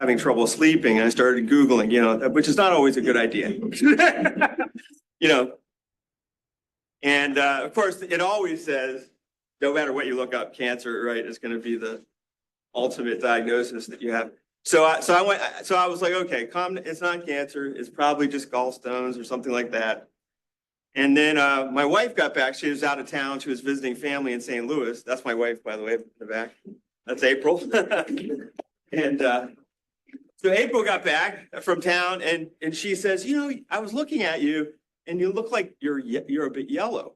having trouble sleeping. I started Googling, which is not always a good idea. you know, and of course, it always says, no matter what you look up, cancer, right, is going to be the ultimate diagnosis that you have. So I was like, okay, it's not cancer. It's probably just gallstones or something like that. And then my wife got back. She was out of town. She was visiting family in St. Louis. That's my wife, by the way, in the back. That's April. And so April got back from town, and she says, I was looking at you, and you look like you're a bit yellow.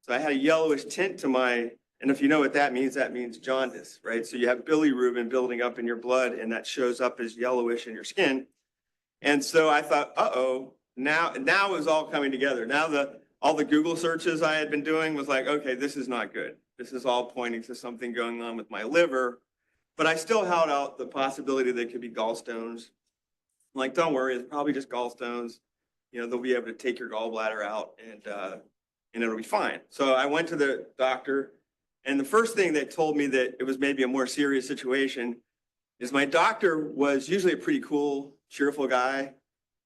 So I had a yellowish tint to and if you know what that means jaundice, right? So you have bilirubin building up in your blood, and that shows up as yellowish in your skin. And so I thought, now it was all coming together. Now all the Google searches I had been doing was like, okay, this is not good. This is all pointing to something going on with my liver. But I still held out the possibility that it could be gallstones. I'm like, don't worry, it's probably just gallstones. They'll be able to take your gallbladder out and it'll be fine. So I went to the doctor, and the first thing that told me that it was maybe a more serious situation is my doctor was usually a pretty cool, cheerful guy,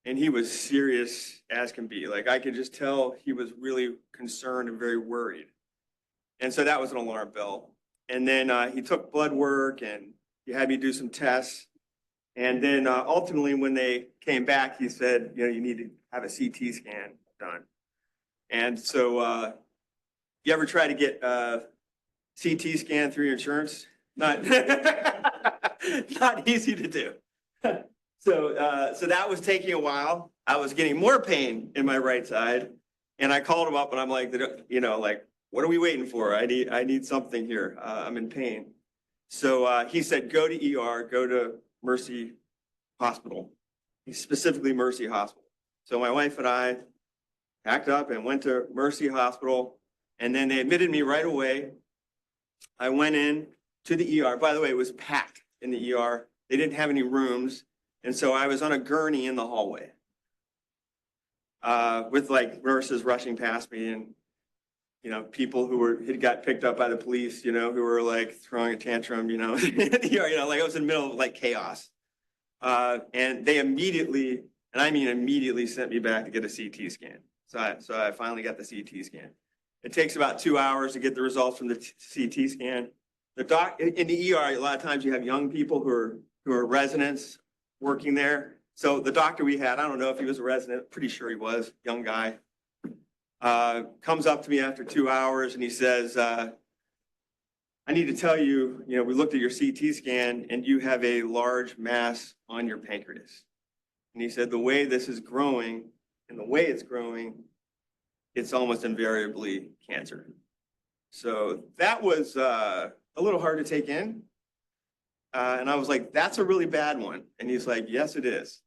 and he was serious as can be. Like, I could just tell he was really concerned and very worried. And so that was an alarm bell. And then he took blood work, and he had me do some tests. And then ultimately, when they came back, he said, you need to have a CT scan done. And so you ever try to get a CT scan through your insurance? Not, not easy to do. So that was taking a while. I was getting more pain in my right side. And I called him up, and I'm like, what are we waiting for? I need something here. I'm in pain. So he said, go to ER, go to Mercy Hospital, specifically Mercy Hospital. So my wife and I packed up and went to Mercy Hospital, and then they admitted me right away. I went in to the ER. By the way, it was packed in the ER. They didn't have any rooms, and so I was on a gurney in the hallway with like nurses rushing past me, and people who had got picked up by the police, who were like throwing a tantrum, like I was in the middle of like chaos. And they immediately, and I mean immediately, sent me back to get a CT scan. So I finally got the CT scan. It takes about 2 hours to get the results from the CT scan. In the ER, a lot of times you have young people who are residents working there. So the doctor we had, I don't know if he was a resident, pretty sure he was, young guy, comes up to me after 2 hours, and he says, I need to tell you, we looked at your CT scan, and you have a large mass on your pancreas. And he said, the way this is growing and the way it's growing, it's almost invariably cancer. So that was a little hard to take in. And I was like, that's a really bad one. And he's like, yes, it is.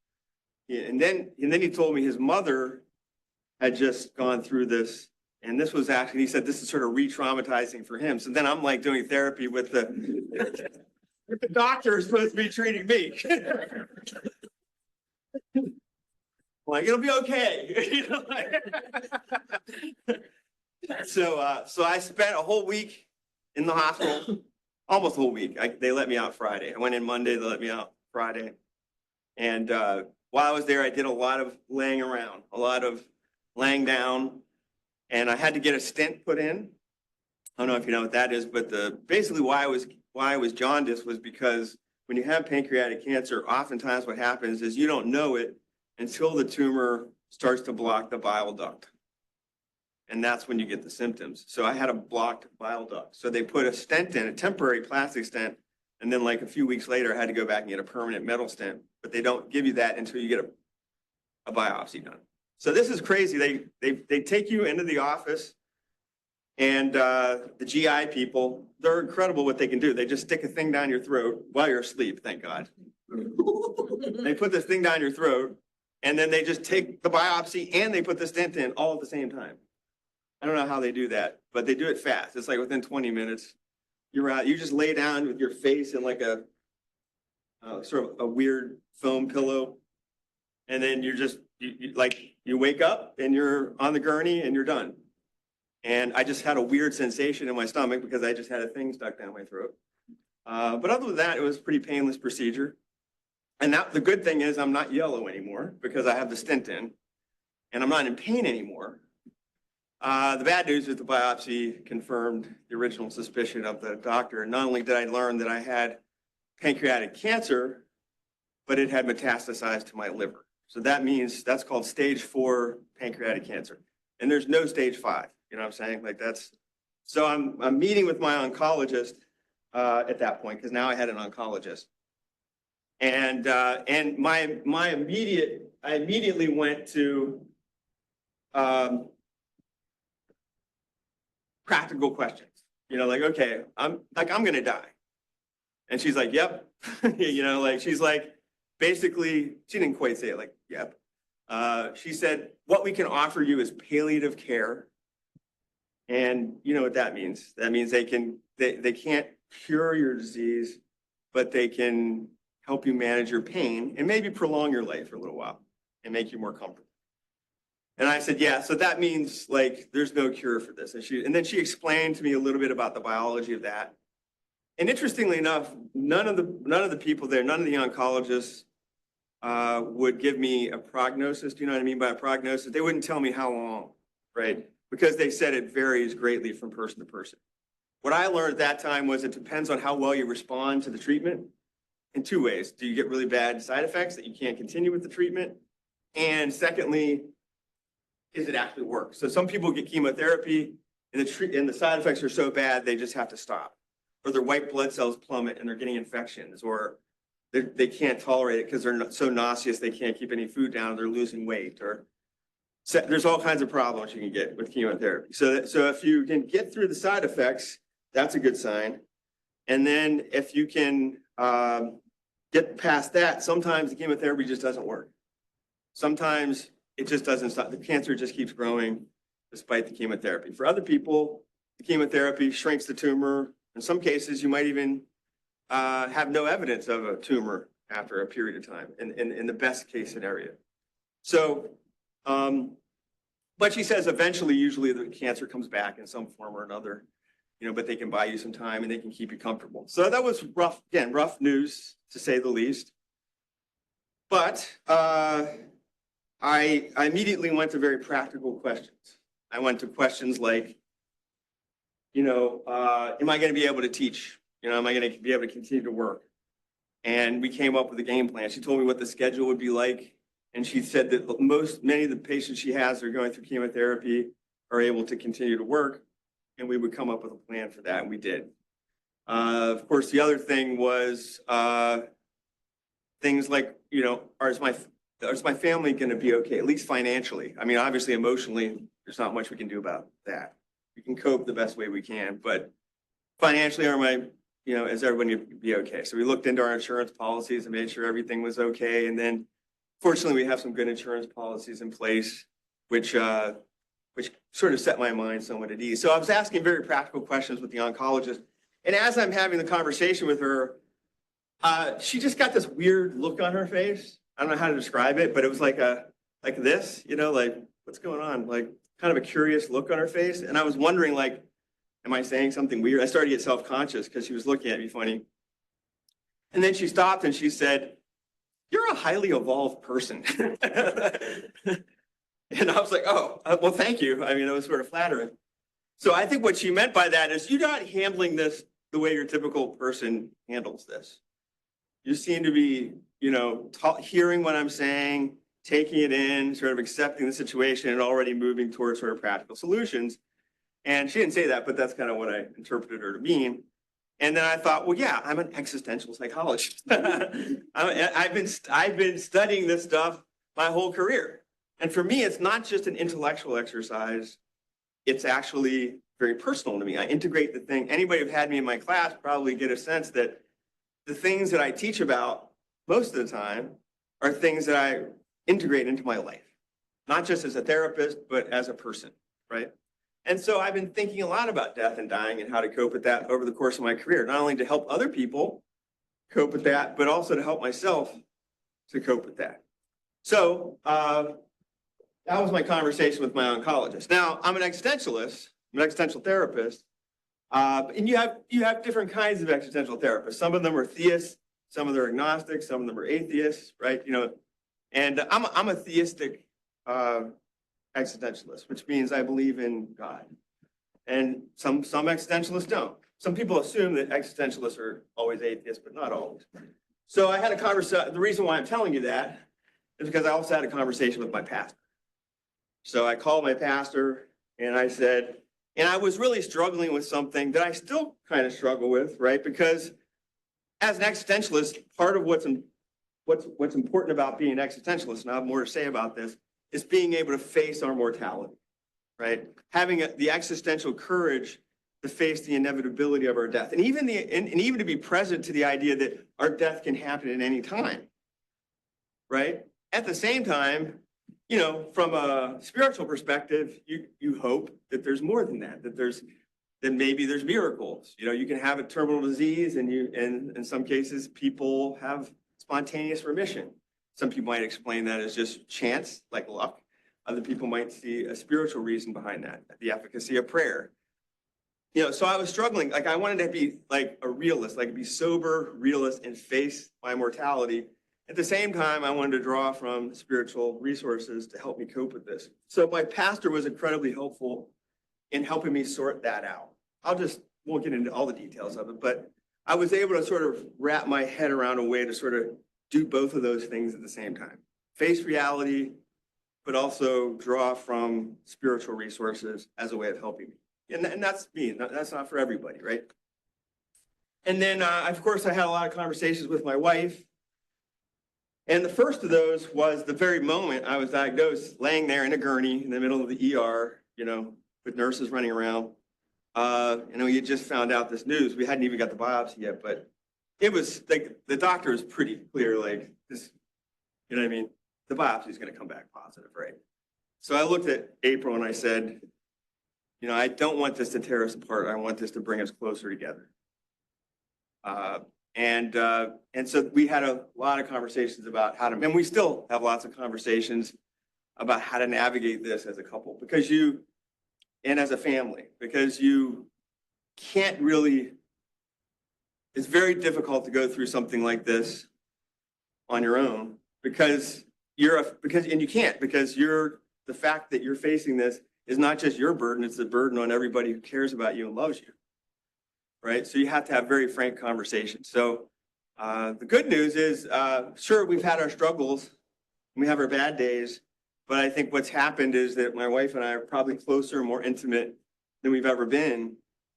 And then he told me his mother had just gone through this. And this was actually, he said, this is sort of re-traumatizing for him. So then I'm like doing therapy with the doctor who's supposed to be treating me. Like, it'll be okay. So I spent a whole week in the hospital, almost a whole week. They let me out Friday. I went in Monday, they let me out Friday. And while I was there, I did a lot of laying around, a lot of laying down. And I had to get a stent put in. I don't know if you know what that is, but basically why I was jaundiced was because when you have pancreatic cancer, oftentimes what happens is you don't know it until the tumor starts to block the bile duct. And that's when you get the symptoms. So I had a blocked bile duct. So they put a stent in, a temporary plastic stent, and then like a few weeks later, I had to go back and get a permanent metal stent. But they don't give you that until you get a biopsy done. So this is crazy. They take you into the office, and the GI people, they're incredible what they can do. They just stick a thing down your throat while you're asleep, thank God. They put this thing down your throat, and then they just take the biopsy and they put the stent in all at the same time. I don't know how they do that, but they do it fast. It's like within 20 minutes, you're out. You just lay down with your face in like a sort of a weird foam pillow, and then you're just you wake up and you're on the gurney and you're done. And I just had a weird sensation in my stomach because I just had a thing stuck down my throat. But other than that, it was a pretty painless procedure. And the good thing is I'm not yellow anymore because I have the stent in, and I'm not in pain anymore. The bad news is the biopsy confirmed the original suspicion of the doctor. Not only did I learn that I had pancreatic cancer, but it had metastasized to my liver. So that means that's called stage 4 pancreatic cancer. And there's no stage 5, you know what I'm saying? Like that's, so I'm meeting with my oncologist at that point, because now I had an oncologist. And I immediately went to practical questions, you know, like, okay, I'm going to die. And she's like, yep. You know, like, she's like, basically, she didn't quite say it like, yep. She said, what we can offer you is palliative care. And you know what that means? That means they can't cure your disease, but they can help you manage your pain and maybe prolong your life for a little while and make you more comfortable. And I said, yeah, so that means like there's no cure for this. And then she explained to me a little bit about the biology of that. And interestingly enough, none of the people there, none of the oncologists would give me a prognosis. Do you know what I mean by a prognosis? They wouldn't tell me how long, right? Because they said it varies greatly from person to person. What I learned at that time was it depends on how well you respond to the treatment in 2 ways. Do you get really bad side effects that you can't continue with the treatment? And secondly, is it actually work? So some people get chemotherapy and the side effects are so bad they just have to stop. Or their white blood cells plummet and they're getting infections, or they can't tolerate it because they're so nauseous they can't keep any food down, they're losing weight, or there's all kinds of problems you can get with chemotherapy. So if you can get through the side effects, that's a good sign. And then if you can get past that, sometimes the chemotherapy just doesn't work. Sometimes it just doesn't stop. The cancer just keeps growing despite the chemotherapy. For other people, the chemotherapy shrinks the tumor. In some cases, you might even have no evidence of a tumor after a period of time in the best case scenario. So, but she says eventually, usually the cancer comes back in some form or another, you know, but they can buy you some time and they can keep you comfortable. So that was rough, again, rough news to say the least. But I immediately went to very practical questions. I went to questions like, you know, am I going to be able to teach? You know, am I going to be able to continue to work? And we came up with a game plan. She told me what the schedule would be like. And she said that many of the patients she has that are going through chemotherapy are able to continue to work. And we would come up with a plan for that, and we did. Of course, the other thing was things like, you know, is my family going to be okay, at least financially? I mean, obviously, emotionally, there's not much we can do about that. We can cope the best way we can, but financially, is everybody going to be okay? So we looked into our insurance policies and made sure everything was okay. And then, fortunately, we have some good insurance policies in place, which sort of set my mind somewhat at ease. So I was asking very practical questions with the oncologist. And as I'm having the conversation with her, she just got this weird look on her face. I don't know how to describe it, but it was like this, you know, like, what's going on? Like, kind of a curious look on her face. And I was wondering, like, am I saying something weird? I started to get self-conscious because she was looking at me funny. And then she stopped and she said, "You're a highly evolved person." And I was like, oh, well, thank you. I mean, it was sort of flattering. So I think what she meant by that is you're not handling this the way your typical person handles this. You seem to be, you know, hearing what I'm saying, taking it in, sort of accepting the situation and already moving towards sort of practical solutions. And she didn't say that, but that's kind of what I interpreted her to mean. And then I thought, well, yeah, I'm an existential psychologist. I've been studying this stuff my whole career. And for me, it's not just an intellectual exercise. It's actually very personal to me. I integrate the thing. Anybody who's had me in my class probably get a sense that the things that I teach about most of the time are things that I integrate into my life, not just as a therapist, but as a person, right? And so I've been thinking a lot about death and dying and how to cope with that over the course of my career, not only to help other people cope with that, but also to help myself to cope with that. So that was my conversation with my oncologist. Now, I'm an existentialist, I'm an existential therapist, and you have different kinds of existential therapists. Some of them are theists, Some of them are agnostic, some of them are atheists, right? And I'm a theistic existentialist, which means I believe in God. And some existentialists don't. Some people assume that existentialists are always atheists, but not always. So I had a conversation. The reason why I'm telling you that is because I also had a conversation with my pastor. So I called my pastor and I said, and I was really struggling with something that I still kind of struggle with, right? Because as an existentialist, part of what's important about being an existentialist, and I have more to say about this, is being able to face our mortality, right? Having the existential courage to face the inevitability of our death, and even to be present to the idea that our death can happen at any time, right? At the same time, from a spiritual perspective, you hope that there's more than that, that maybe there's miracles. You can have a terminal disease, and in some cases, people have spontaneous remission. Some people might explain that as just chance, like luck. Other people might see a spiritual reason behind that, the efficacy of prayer. So I was struggling. Like, I wanted to be like a realist, like be sober, realist, and face my mortality. At the same time, I wanted to draw from spiritual resources to help me cope with this. So my pastor was incredibly helpful in helping me sort that out. Won't get into all the details of it, but I was able to sort of wrap my head around a way to sort of do both of those things at the same time. Face reality, but also draw from spiritual resources as a way of helping me. And that's me. That's not for everybody, right? And then, of course, I had a lot of conversations with my wife. And the first of those was the very moment I was diagnosed, laying there in a gurney in the middle of the ER, with nurses running around. We had just found out this news. We hadn't even got the biopsy yet, but it was like the doctor was pretty clear, like this, what I mean? The biopsy is going to come back positive, right? So I looked at April and I said, I don't want this to tear us apart. I want this to bring us closer together. And so we had a lot of conversations about and we still have lots of conversations about how to navigate this as a couple, and as a family, because you can't really, it's very difficult to go through something like this on your own because you can't, because the fact that you're facing this is not just your burden, it's the burden on everybody who cares about you and loves you, right? So you have to have very frank conversations. So the good news is, sure, we've had our struggles, and we have our bad days, but I think what's happened is that my wife and I are probably closer and more intimate than we've ever been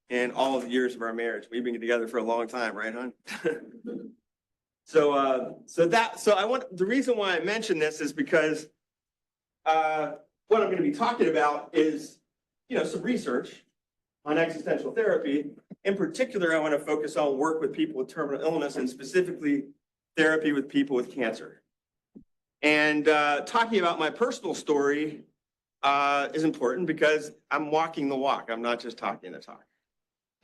in all of the years of our marriage. We've been together for a long time, right, hon? The reason why I mention this is because what I'm going to be talking about is, some research on existential therapy. In particular, I want to focus on work with people with terminal illness, and specifically therapy with people with cancer. And talking about my personal story is important because I'm walking the walk. I'm not just talking the talk.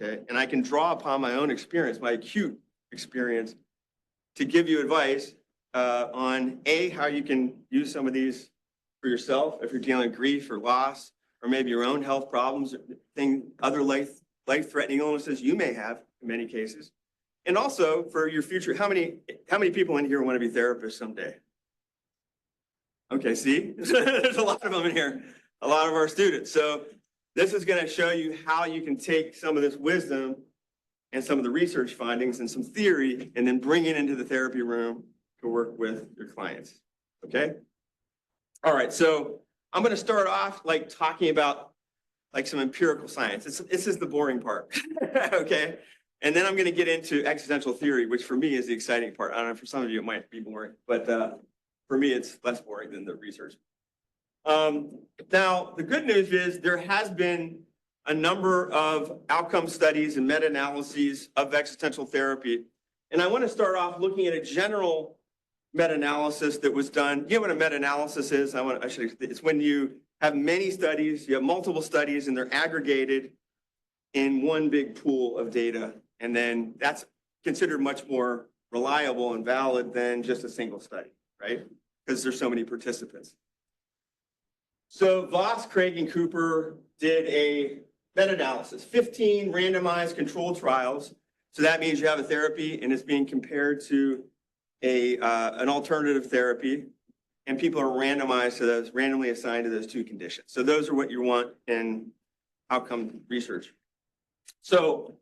Okay, and I can draw upon my own experience, my acute experience, to give you advice on how you can use some of these for yourself if you're dealing with grief or loss, or maybe your own health problems, other life-threatening illnesses you may have in many cases, and also for your future. How many people in here want to be therapists someday? Okay, see, there's a lot of them in here, a lot of our students. So this is going to show you how you can take some of this wisdom and some of the research findings and some theory, and then bring it into the therapy room to work with your clients. Okay. All right. So I'm going to start off talking about some empirical science. This is the boring part. Okay. And then I'm going to get into existential theory, which for me is the exciting part. I don't know, for some of you it might be boring, but for me it's less boring than the research. Now, the good news is there has been a number of outcome studies and meta-analyses of existential therapy. And I want to start off looking at a general meta-analysis that was done. You know what a meta-analysis is? It's when you have many studies, you have multiple studies, and they're aggregated in one big pool of data. And then that's considered much more reliable and valid than just a single study, right? Because there's so many participants. So Voss, Craig, and Cooper did a meta-analysis, 15 randomized controlled trials So that means you have a therapy and it's being compared to an alternative therapy, and people are randomized to those, randomly assigned to those two conditions. So those are what you want in outcome research. So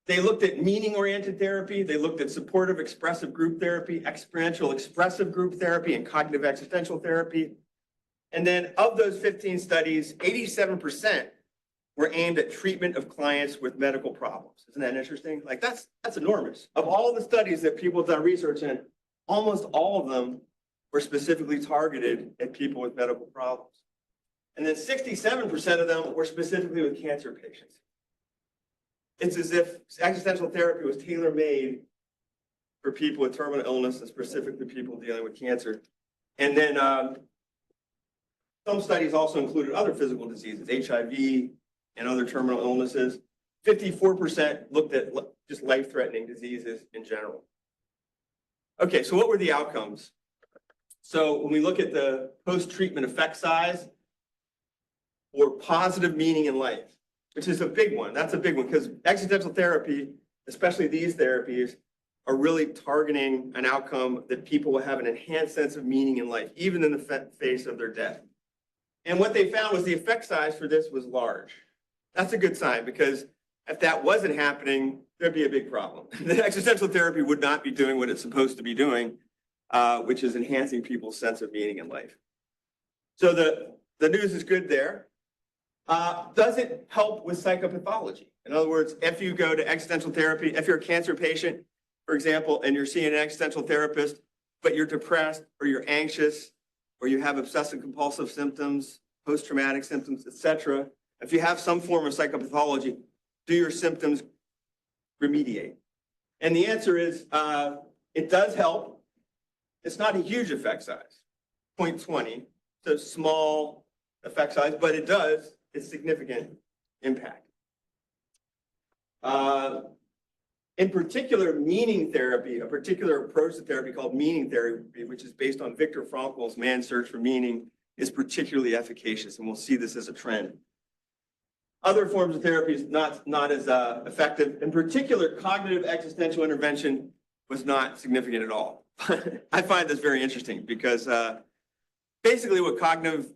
they looked at meaning-oriented therapy. They looked at supportive expressive group therapy, experiential expressive group therapy, and cognitive existential therapy. And then of those 15 studies, 87% were aimed at treatment of clients with medical problems. Isn't that interesting? Like that's enormous. Of all the studies that people have done research in, almost all of them were specifically targeted at people with medical problems. And then 67% of them were specifically with cancer patients. It's as if existential therapy was tailor-made for people with terminal illness and specifically people dealing with cancer. And then some studies also included other physical diseases, HIV and other terminal illnesses. 54% looked at just life-threatening diseases in general. Okay, so what were the outcomes? So when we look at the post-treatment effect size or positive meaning in life, which is a big one. That's a big one because existential therapy, especially these therapies, are really targeting an outcome that people will have an enhanced sense of meaning in life, even in the face of their death. And what they found was the effect size for this was large. That's a good sign because if that wasn't happening, there'd be a big problem. The existential therapy would not be doing what it's supposed to be doing, which is enhancing people's sense of meaning in life. So the news is good there. Does it help with psychopathology? In other words, if you go to existential therapy, if you're a cancer patient, for example, and you're seeing an existential therapist, but you're depressed or you're anxious or you have obsessive compulsive symptoms, post-traumatic symptoms, etc., if you have some form of psychopathology, do your symptoms remediate? And the answer is it does help. It's not a huge effect size, 0.20, so small effect size, but it does. It's significant impact. In particular, meaning therapy, a particular approach to therapy called meaning therapy, which is based on Viktor Frankl's Man's Search for Meaning, is particularly efficacious, and we'll see this as a trend. Other forms of therapy is not as effective. In particular, cognitive existential intervention was not significant at all. I find this very interesting because basically what cognitive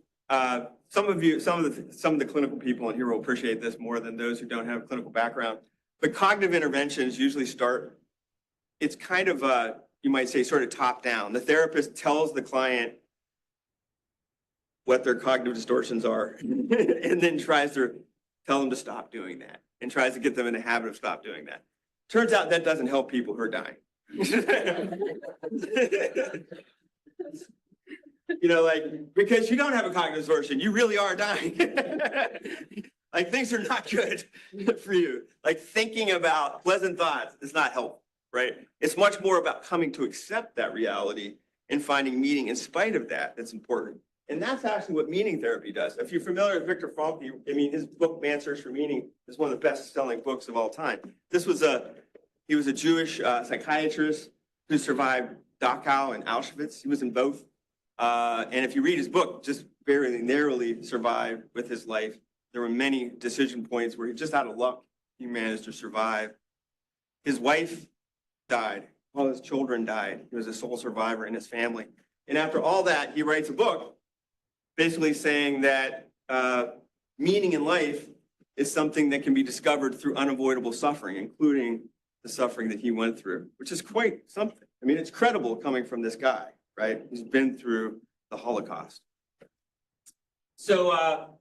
some of the clinical people in here will appreciate this more than those who don't have a clinical background. But cognitive interventions usually start, it's kind of, you might say, sort of top down. The therapist tells the client what their cognitive distortions are and then tries to tell them to stop doing that and tries to get them in the habit of stop doing that. Turns out that doesn't help people who are dying. You know, like, because you don't have a cognitive distortion, you really are dying. Like, things are not good for you. Like, thinking about pleasant thoughts is not helpful, right? It's much more about coming to accept that reality and finding meaning in spite of that that's important. And that's actually what meaning therapy does. If you're familiar with Viktor Frankl, I mean, his book, Man's Search for Meaning, is one of the best-selling books of all time. He was a Jewish psychiatrist who survived Dachau and Auschwitz. He was in both. And if you read his book, just very narrowly survived with his life. There were many decision points where he just out of luck, he managed to survive. His wife died. All his children died. He was a sole survivor in his family. And after all that, he writes a book basically saying that meaning in life is something that can be discovered through unavoidable suffering, including the suffering that he went through, which is quite something. I mean, it's credible coming from this guy, right? He's been through the Holocaust. So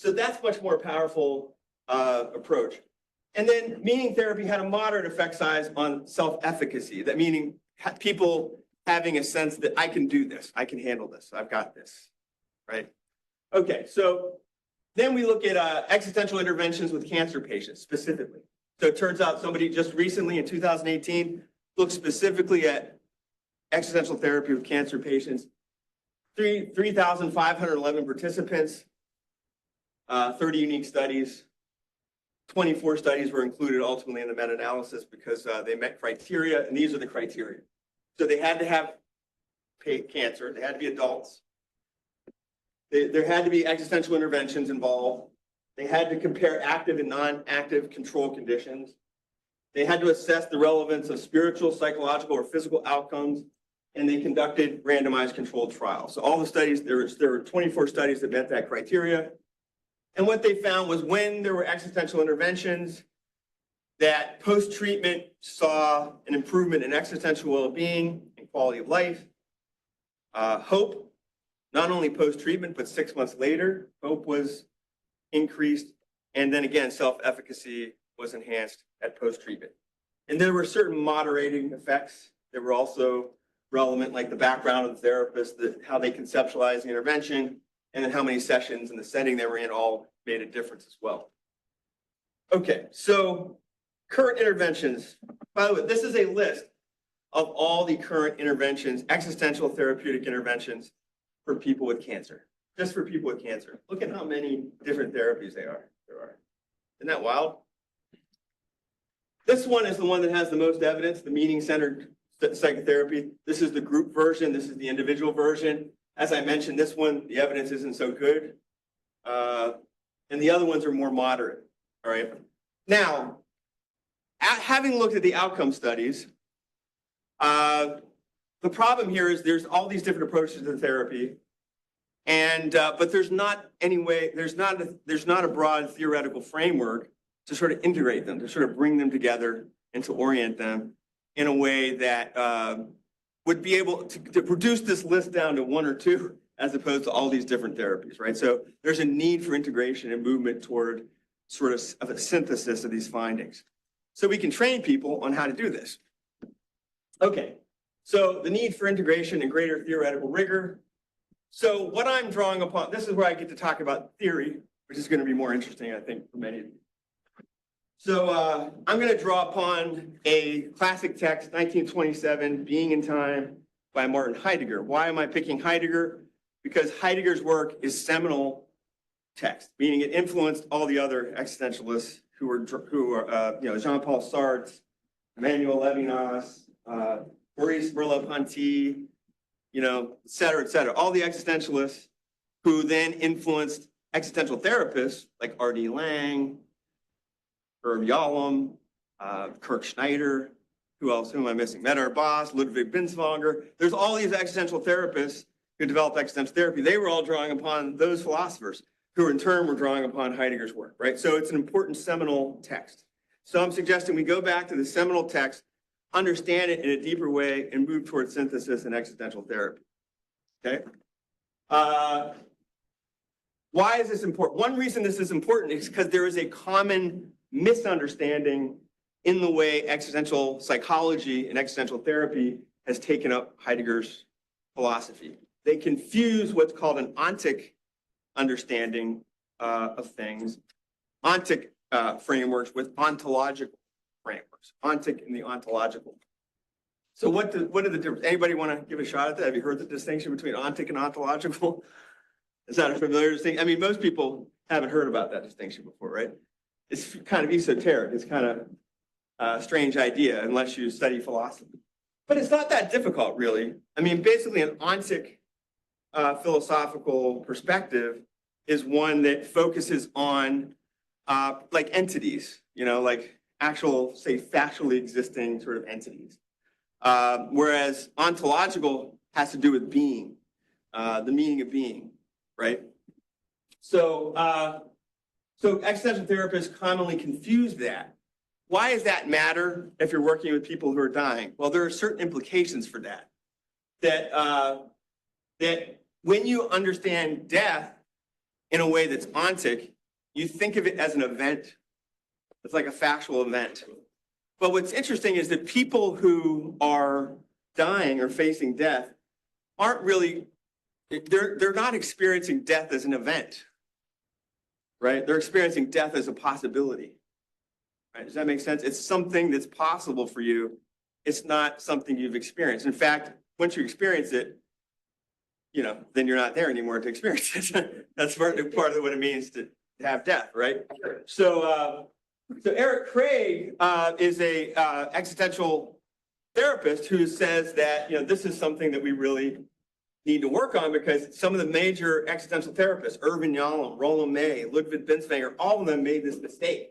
that's much more powerful approach. And then meaning therapy had a moderate effect size on self-efficacy. That meaning people having a sense that I can do this, I can handle this, I've got this, right? Okay, so then we look at existential interventions with cancer patients specifically. So it turns out somebody just recently in 2018 looked specifically at existential therapy with cancer patients. 3,511 participants, 30 unique studies. 24 studies were included ultimately in the meta-analysis because they met criteria, and these are the criteria. So they had to have cancer, they had to be adults. There had to be existential interventions involved. They had to compare active and non-active control conditions. They had to assess the relevance of spiritual, psychological, or physical outcomes, and they conducted randomized controlled trials. So all the studies, there were 24 studies that met that criteria. And what they found was when there were existential interventions, that post-treatment saw an improvement in existential well-being and quality of life. Hope, not only post-treatment, but 6 months later, hope was increased. And then again, self-efficacy was enhanced at post-treatment. And there were certain moderating effects that were also relevant, like the background of the therapist, how they conceptualized the intervention, and then how many sessions and the setting they were in all made a difference as well. Okay, so current interventions. By the way, this is a list of all the current interventions, existential therapeutic interventions for people with cancer, just for people with cancer. Look at how many different therapies there are. Isn't that wild? This one is the one that has the most evidence, the meaning-centered psychotherapy. This is the group version. This is the individual version. As I mentioned, this one, the evidence isn't so good. And the other ones are more moderate, all right? Now, having looked at the outcome studies, the problem here is there's all these different approaches to therapy, and but there's not a broad theoretical framework to sort of integrate them, to sort of bring them together and to orient them in a way that would be able to reduce this list down to one or two, as opposed to all these different therapies, right? So there's a need for integration and movement toward sort of a synthesis of these findings. So we can train people on how to do this. Okay, so the need for integration and greater theoretical rigor. So what I'm drawing upon, this is where I get to talk about theory, which is going to be more interesting, I think, for many of you. So I'm going to draw upon a classic text, 1927, Being in Time by Martin Heidegger. Why am I picking Heidegger? Because Heidegger's work is seminal text, meaning it influenced all the other existentialists who are Jean-Paul Sartre, Emmanuel Levinas, Maurice Merleau-Ponty, et cetera, all the existentialists who then influenced existential therapists like R.D. Laing, Herb Yalom, Kirk Schneider, who else? Who am I missing? Medard Boss, Ludwig Binswanger. There's all these existential therapists who developed existential therapy. They were all drawing upon those philosophers who in turn were drawing upon Heidegger's work, right? So it's an important seminal text. So I'm suggesting we go back to the seminal text, understand it in a deeper way, and move towards synthesis and existential therapy, okay? Why is this important? One reason this is important is because there is a common misunderstanding in the way existential psychology and existential therapy has taken up Heidegger's philosophy. They confuse what's called an ontic understanding of things, ontic frameworks with ontological frameworks, ontic and the ontological. So what are the difference? Anybody want to give a shot at that? Have you heard the distinction between ontic and ontological? Is that a familiar distinction? I mean, most people haven't heard about that distinction before, right? It's kind of esoteric. It's kind of a strange idea unless you study philosophy. But it's not that difficult, really. I mean, basically an ontic philosophical perspective is one that focuses on like entities, like actual, say, factually existing sort of entities. Whereas ontological has to do with being, the meaning of being, right? So existential therapists commonly confuse that. Why does that matter if you're working with people who are dying? Well, there are certain implications for that. That when you understand death in a way that's ontic, you think of it as an event. It's like a factual event. But what's interesting is that people who are dying or facing death aren't really, they're not experiencing death as an event, right? They're experiencing death as a possibility. Right? Does that make sense? It's something that's possible for you. It's not something you've experienced. In fact, once you experience it, then you're not there anymore to experience it. That's part of what it means to have death, right? So Eric Craig is a existential therapist who says that this is something that we really need to work on, because some of the major existential therapists, Irvin Yalom, Roland May, Ludwig Binswanger, all of them made this mistake.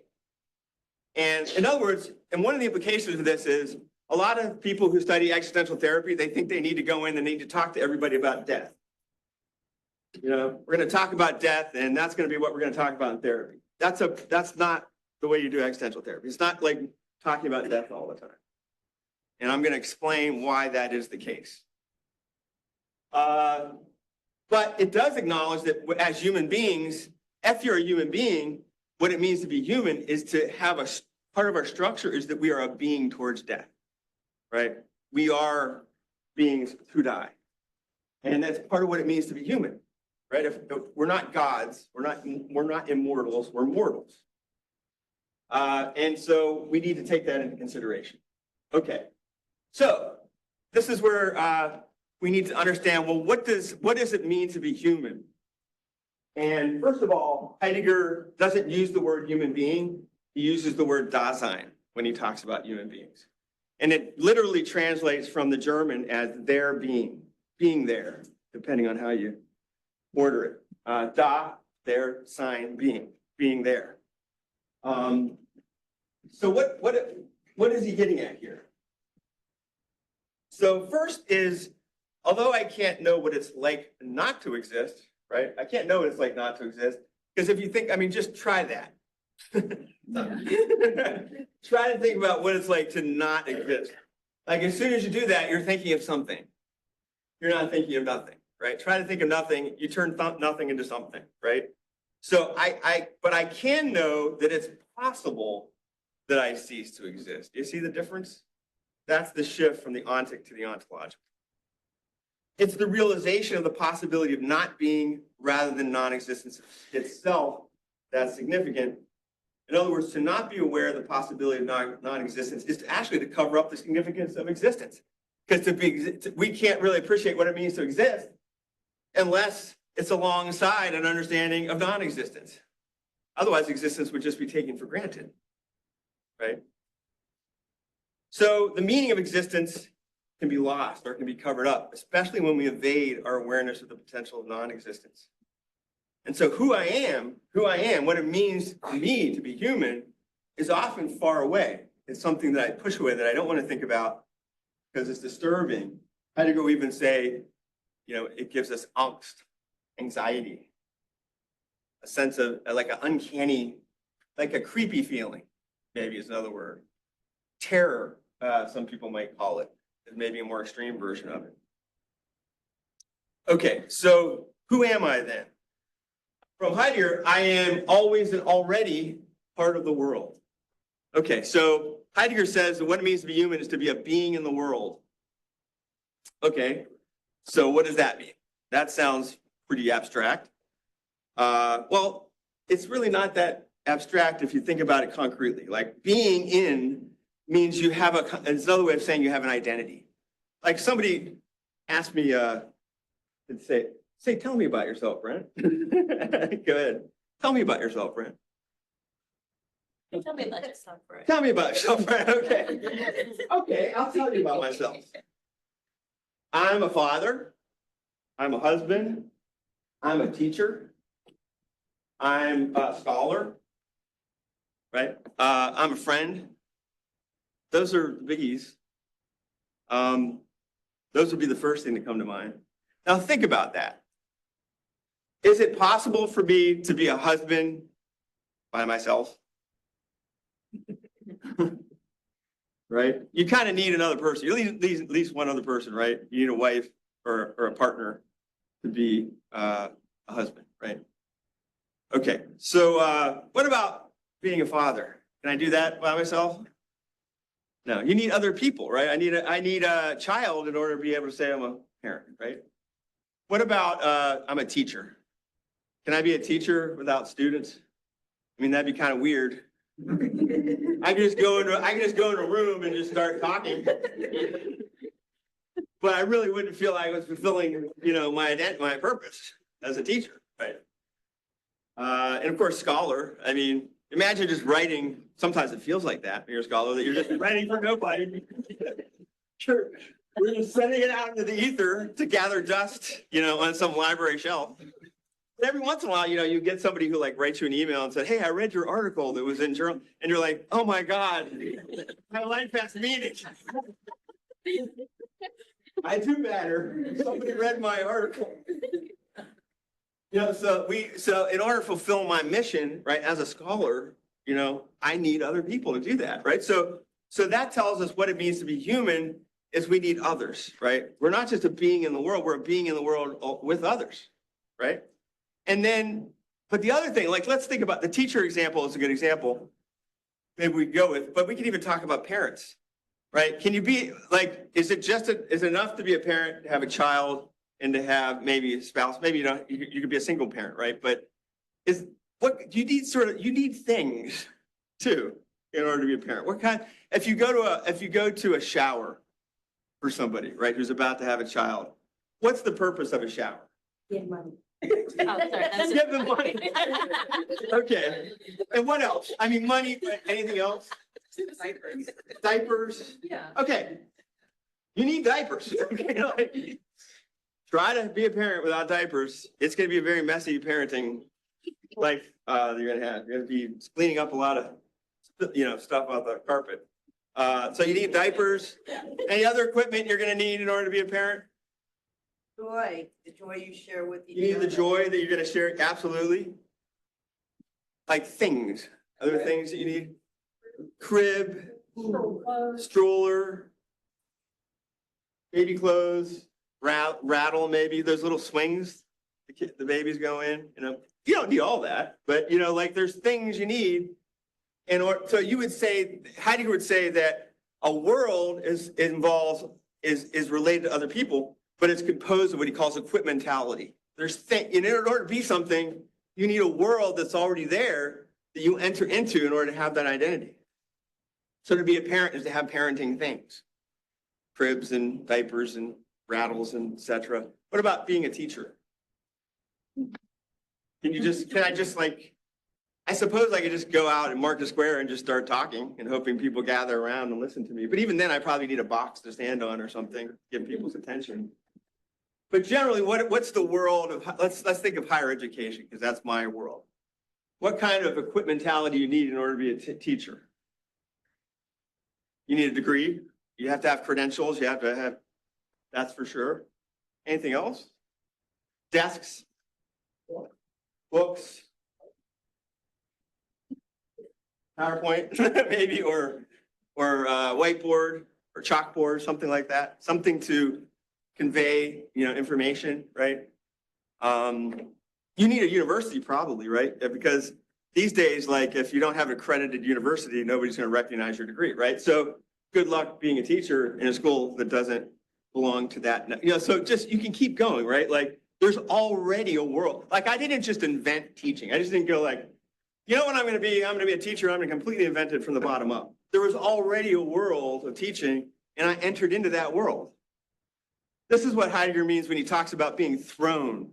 And in other words, and one of the implications of this is a lot of people who study existential therapy, they think they need to go in and need to talk to everybody about death. We're going to talk about death, and that's going to be what we're going to talk about in therapy. That's not the way you do existential therapy. It's not like talking about death all the time. And I'm going to explain why that is the case. But it does acknowledge that as human beings, if you're a human being, what it means to be human is to have part of our structure is that we are a being towards death, right? We are beings who die. And that's part of what it means to be human, right? If we're not gods, we're not immortals, we're mortals. And so we need to take that into consideration. Okay, so this is where we need to understand, well, what does it mean to be human? And first of all, Heidegger doesn't use the word human being. He uses the word Dasein when he talks about human beings. And it literally translates from the German as their being there, depending on how you order it. Da, their, sign, being there. So what is he getting at here? So first is, although I can't know what it's like not to exist, right? I can't know what it's like not to exist. Because if you think, just try that. Try to think about what it's like to not exist. Like as soon as you do that, you're thinking of something. You're not thinking of nothing, right? Try to think of nothing. You turn nothing into something, right? So but I can know that it's possible that I cease to exist. You see the difference? That's the shift from the ontic to the ontological. It's the realization of the possibility of not being rather than non-existence itself that's significant. In other words, to not be aware of the possibility of non-existence is actually to cover up the significance of existence. Because we can't really appreciate what it means to exist unless it's alongside an understanding of non-existence. Otherwise, existence would just be taken for granted, right? So the meaning of existence can be lost or can be covered up, especially when we evade our awareness of the potential of non-existence. And so who I am, what it means to me to be human is often far away. It's something that I push away, that I don't want to think about because it's disturbing. Heidegger will even say, it gives us angst, anxiety, a sense of like an uncanny, like a creepy feeling, maybe is another word. Terror, some people might call it. Maybe a more extreme version of it. Okay, so who am I then? From Heidegger, I am always and already part of the world. Okay, so Heidegger says that what it means to be human is to be a being in the world. Okay, so what does that mean? That sounds pretty abstract. Well, it's really not that abstract if you think about it concretely. Like being in means you have it's another way of saying you have an identity. Like somebody asked me, say, tell me about yourself, Brent. Go ahead. Tell me about yourself, Brent. Tell me about yourself, Brent. Tell me about yourself, Brent. Okay. Okay, I'll tell you about myself. I'm a father. I'm a husband. I'm a teacher. I'm a scholar. Right? I'm a friend. Those are the biggies. Those would be the first thing to come to mind. Now think about that. Is it possible for me to be a husband by myself? Right? You kind of need another person. You need at least one other person, right? You need a wife or a partner to be a husband, right? Okay, so what about being a father? Can I do that by myself? No, you need other people, right? I need a child in order to be able to say I'm a parent, right? What about I'm a teacher? Can I be a teacher without students? I mean, that'd be kind of weird. I can just go into a room and just start talking. But I really wouldn't feel like I was fulfilling, my purpose as a teacher, right? And of course, scholar. I mean, imagine just writing. Sometimes it feels like that when you're a scholar, that you're just writing for nobody. Sure. We're just sending it out into the ether to gather dust, on some library shelf. Every once in a while, you get somebody who like writes you an email and said, hey, I read your article that was in journal. And you're like, oh my God, my life has meaning. I do matter. Somebody read my article. So in order to fulfill my mission, right, as a scholar, I need other people to do that, right? So that tells us what it means to be human is we need others, right? We're not just a being in the world, we're a being in the world with others, right? And then, but the other thing, like, let's think about the teacher example is a good example. Maybe we go with, but we can even talk about parents, right? Can you be like, is it enough to be a parent, to have a child and to have maybe a spouse? Maybe you could be a single parent, right? But you need things too in order to be a parent. What kind, if you go to a shower for somebody, right, who's about to have a child, what's the purpose of a shower? Get money. Oh, sorry, Give them money. Okay. And what else? I mean, money, but anything else? Diapers. Yeah. Okay. You need diapers. Okay. Try to be a parent without diapers. It's going to be a very messy parenting life you're going to have. You're going to be cleaning up a lot of, stuff off the carpet. So you need diapers. Any other equipment you're going to need in order to be a parent? Joy, the joy you share with each You need other. the joy that you're going to share. Absolutely. Like things, other things that you need. Crib, stroller, baby clothes, rattle, maybe those little swings the babies go in. You don't need all that, but like there's things you need. So you would say, Heidegger would say that a world is related to other people, but it's composed of what he calls equipmentality. In order to be something, you need a world that's already there that you enter into in order to have that identity. So to be a parent is to have parenting things, cribs and diapers and rattles and etc. What about being a teacher? I suppose I could just go out and mark the square and just start talking and hoping people gather around and listen to me. But even then I probably need a box to stand on or something, give people's attention. But generally, what's the world of, let's think of higher education, because that's my world. What kind of equipmentality you need in order to be a teacher? You need a degree. You have to have credentials. You have to have, that's for sure. Anything else? Desks, books, PowerPoint, maybe, or whiteboard or chalkboard, something like that. Something to convey, information, right? You need a university probably, right? Because these days, like if you don't have an accredited university, nobody's going to recognize your degree, right? So good luck being a teacher in a school that doesn't belong to that. So you can keep going, right? Like there's already a world. Like I didn't just invent teaching. I just didn't go like, what I'm going to be? I'm going to be a teacher. I'm going to completely invent it from the bottom up. There was already a world of teaching and I entered into that world. This is what Heidegger means when he talks about being thrown.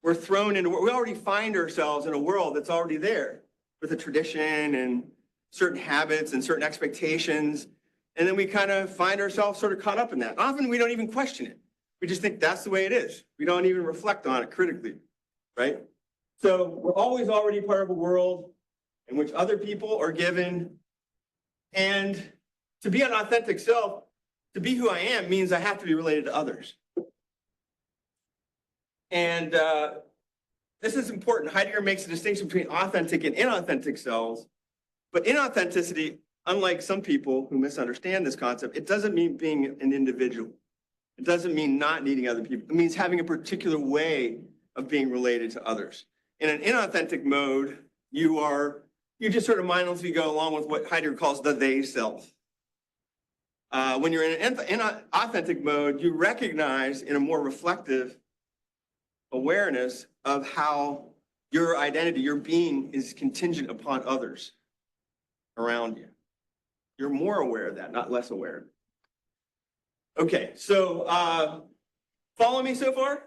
We're thrown into, we already find ourselves in a world that's already there with a tradition and certain habits and certain expectations. And then we kind of find ourselves sort of caught up in that. Often we don't even question it. We just think that's the way it is. We don't even reflect on it critically, right? So we're always already part of a world in which other people are given. And to be an authentic self, to be who I am means I have to be related to others. And this is important. Heidegger makes a distinction between authentic and inauthentic selves. But inauthenticity, unlike some people who misunderstand this concept, it doesn't mean being an individual. It doesn't mean not needing other people. It means having a particular way of being related to others. In an inauthentic mode, you just sort of mindlessly go along with what Heidegger calls the they self. When you're in an authentic mode, you recognize in a more reflective awareness of how your identity, your being is contingent upon others around you. You're more aware of that, not less aware. Okay, so follow me so far?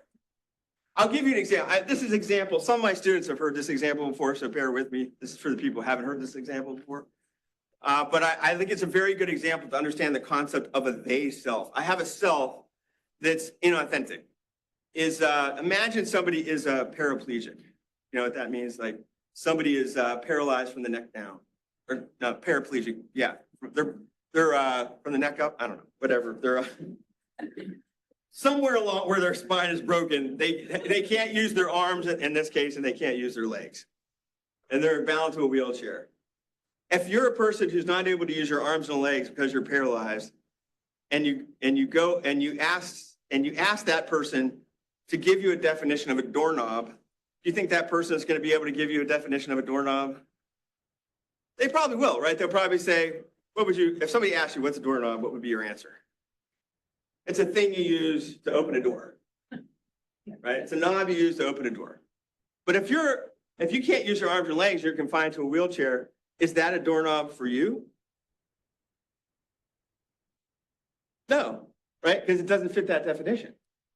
I'll give you an example. This is an example. Some of my students have heard this example before, so bear with me. This is for the people who haven't heard this example before. But I think it's a very good example to understand the concept of a they self. I have a self that's inauthentic. is imagine somebody is paraplegic. You know what that means? Like somebody is paralyzed from the neck down, or no, paraplegic. Yeah, they're from the neck up. I don't know, whatever. They're somewhere along where their spine is broken. They can't use their arms in this case, and they can't use their legs, and they're bound to a wheelchair. If you're a person who's not able to use your arms and legs because you're paralyzed, and you go and you ask that person to give you a definition of a doorknob, do you think that person is going to be able to give you a definition of a doorknob? They probably will, right? They'll probably say, if somebody asked you what's a doorknob, what would be your answer? It's a thing you use to open a door, right? It's a knob you use to open a door. But if you can't use your arms and legs, you're confined to a wheelchair, is that a doorknob for you? No, right? Because it doesn't fit that definition.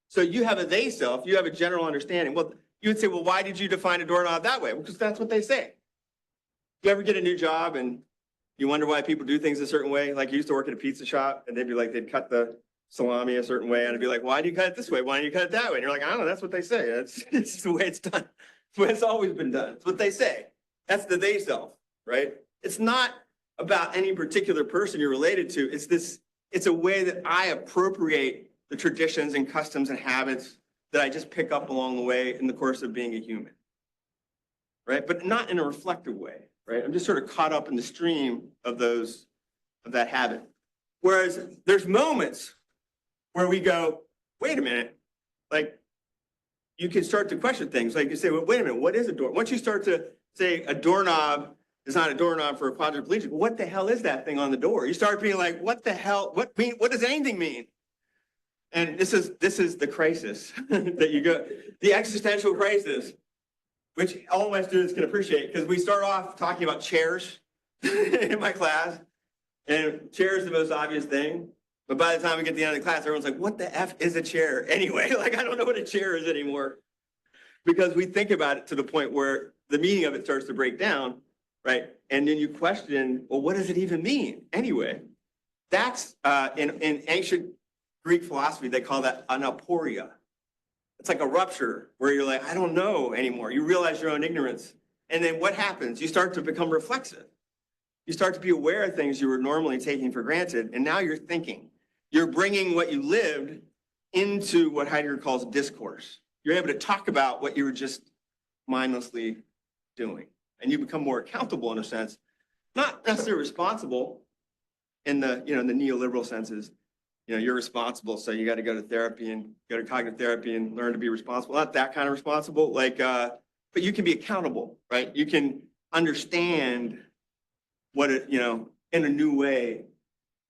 So you have a they self, you have a general understanding. Well, you would say, well, why did you define a doorknob that way? Well, because that's what they say. You ever get a new job and you wonder why people do things a certain way? Like you used to work at a pizza shop and they'd be like, they'd cut the salami a certain way and it'd be like, why do you cut it this way? Why do you cut it that way? And you're like, I don't know, that's what they say. It's the way it's done. It's the way it's always been done. It's what they say. That's the they self, right? It's not about any particular person you're related to. It's a way that I appropriate the traditions and customs and habits that I just pick up along the way in the course of being a human, right? But not in a reflective way, right? I'm just sort of caught up in the stream of that habit. Whereas there's moments where we go, wait a minute, like you can start to question things. Like you say, well, wait a minute, what is a door? Once you start to say a doorknob is not a doorknob for a quadriplegic, what the hell is that thing on the door? You start being like, what the hell, what does anything mean? And this is the crisis that you go, the existential crisis, which all my students can appreciate because we start off talking about chairs in my class, and chair is the most obvious thing. But by the time we get to the end of the class, everyone's like, what the F is a chair anyway? Like, I don't know what a chair is anymore because we think about it to the point where the meaning of it starts to break down, right? And then you question, well, what does it even mean anyway? That's in ancient Greek philosophy, they call that an aporia. It's like a rupture where you're like, I don't know anymore. You realize your own ignorance. And then what happens? You start to become reflexive. You start to be aware of things you were normally taking for granted. And now you're thinking. You're bringing what you lived into what Heidegger calls discourse. You're able to talk about what you were just mindlessly doing. And you become more accountable in a sense, not necessarily responsible in the neoliberal senses. You're responsible, so you got to go to therapy and go to cognitive therapy and learn to be responsible. Not that kind of responsible, but you can be accountable, right? You can understand what in a new way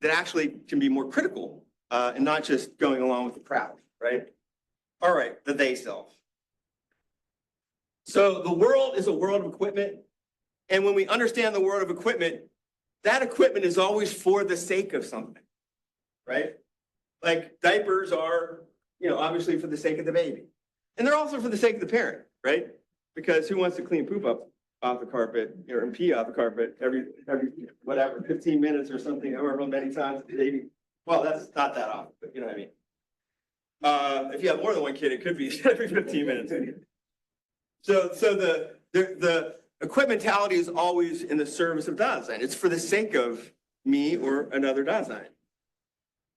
that actually can be more critical and not just going along with the crowd, right? All right, the they self. So the world is a world of equipment, and when we understand the world of equipment, that equipment is always for the sake of something, right? Like diapers are, obviously for the sake of the baby. And they're also for the sake of the parent, right? Because who wants to clean poop up off the carpet and pee off the carpet every 15 minutes or something, however many times the baby. Well, that's not that often, but you know what I mean. If you have more than one kid, it could be every 15 minutes. So the equipmentality is always in the service of Dasein. It's for the sake of me or another Dasein.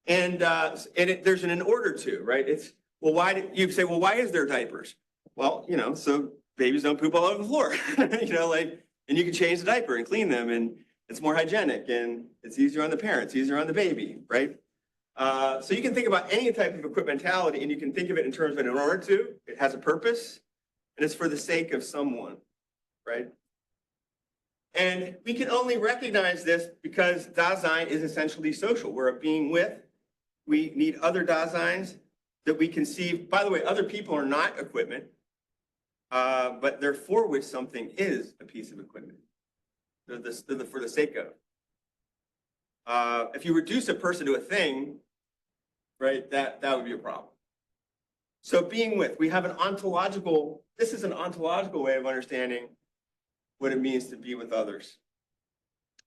And there's an order to, right? It's, well, you say, well, why is there diapers? Well, so babies don't poop all over the floor, and you can change the diaper and clean them, and it's more hygienic, and it's easier on the parent, it's easier on the baby, right? So you can think about any type of equipmentality, and you can think of it in terms of an order to, it has a purpose, and it's for the sake of someone, right? And we can only recognize this because Dasein is essentially social. We're a being with. We need other Daseins that we conceive. By the way, other people are not equipment, but they're for which something is a piece of equipment. They're for the sake of. If you reduce a person to a thing, right, that would be a problem. So being with, we have this is an ontological way of understanding what it means to be with others.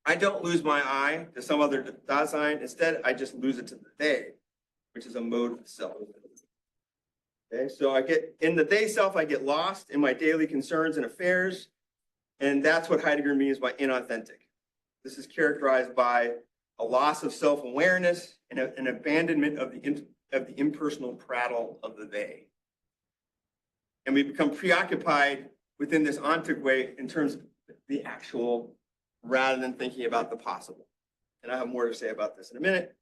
I don't lose my I to some other Dasein. Instead, I just lose it to the they, which is a mode of self. Okay, so in the they self, I get lost in my daily concerns and affairs. And that's what Heidegger means by inauthentic. This is characterized by a loss of self-awareness and an abandonment of the impersonal prattle of the they. And we become preoccupied within this ontic way in terms of the actual rather than thinking about the possible. And I have more to say about this in a minute.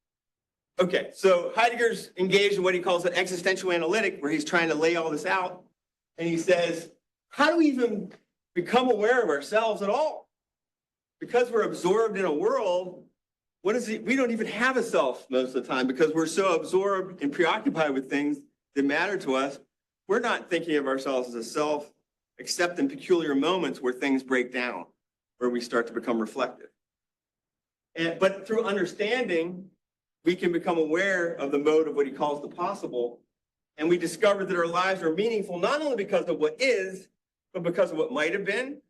Okay, so Heidegger's engaged in what he calls an existential analytic, where he's trying to lay all this out. And he says, how do we even become aware of ourselves at all? Because we're absorbed in a world, we don't even have a self most of the time because we're so absorbed and preoccupied with things that matter to us. We're not thinking of ourselves as a self, except in peculiar moments where things break down, where we start to become reflective. But through understanding, we can become aware of the mode of what he calls the possible. And we discover that our lives are meaningful, not only because of what is, but because of what might have been,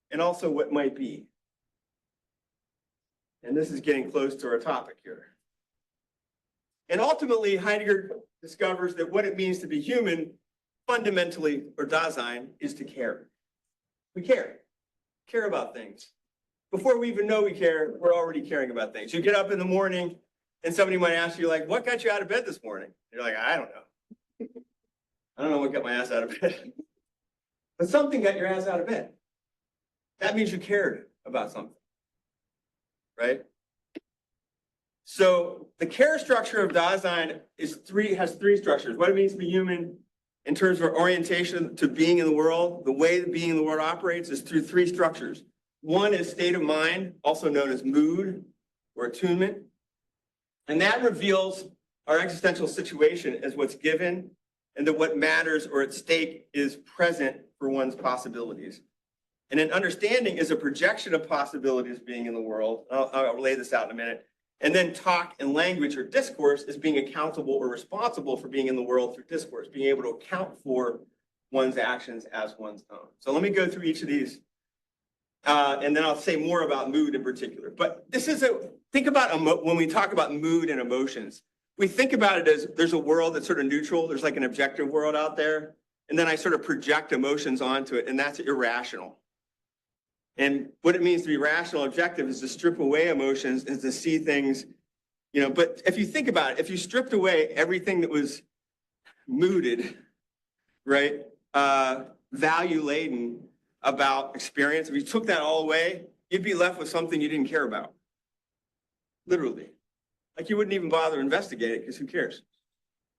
and also what might be. And this is getting close to our topic here. And ultimately, Heidegger discovers that what it means to be human, fundamentally, or Dasein, is to care. We care about things. Before we even know we care, we're already caring about things. You get up in the morning, and somebody might ask you, like, what got you out of bed this morning? You're like, I don't know. I don't know what got my ass out of bed. But something got your ass out of bed. That means you cared about something, right? So the care structure of Dasein has three structures. What it means to be human in terms of our orientation to being in the world, the way that being in the world operates is through three structures. One is state of mind, also known as mood or attunement. And that reveals our existential situation as what's given and that what matters or at stake is present for one's possibilities. And an understanding is a projection of possibilities being in the world. I'll lay this out in a minute. And then talk and language or discourse is being accountable or responsible for being in the world through discourse, being able to account for one's actions as one's own. So let me go through each of these. And then I'll say more about mood in particular. But think about when we talk about mood and emotions, we think about it as there's a world that's sort of neutral. There's like an objective world out there. And then I sort of project emotions onto it, and that's irrational. And what it means to be rational, objective, is to strip away emotions and to see things, but if you think about it, if you stripped away everything that was mooded, right, value-laden about experience, if you took that all away, you'd be left with something you didn't care about, literally. Like you wouldn't even bother investigating it because who cares?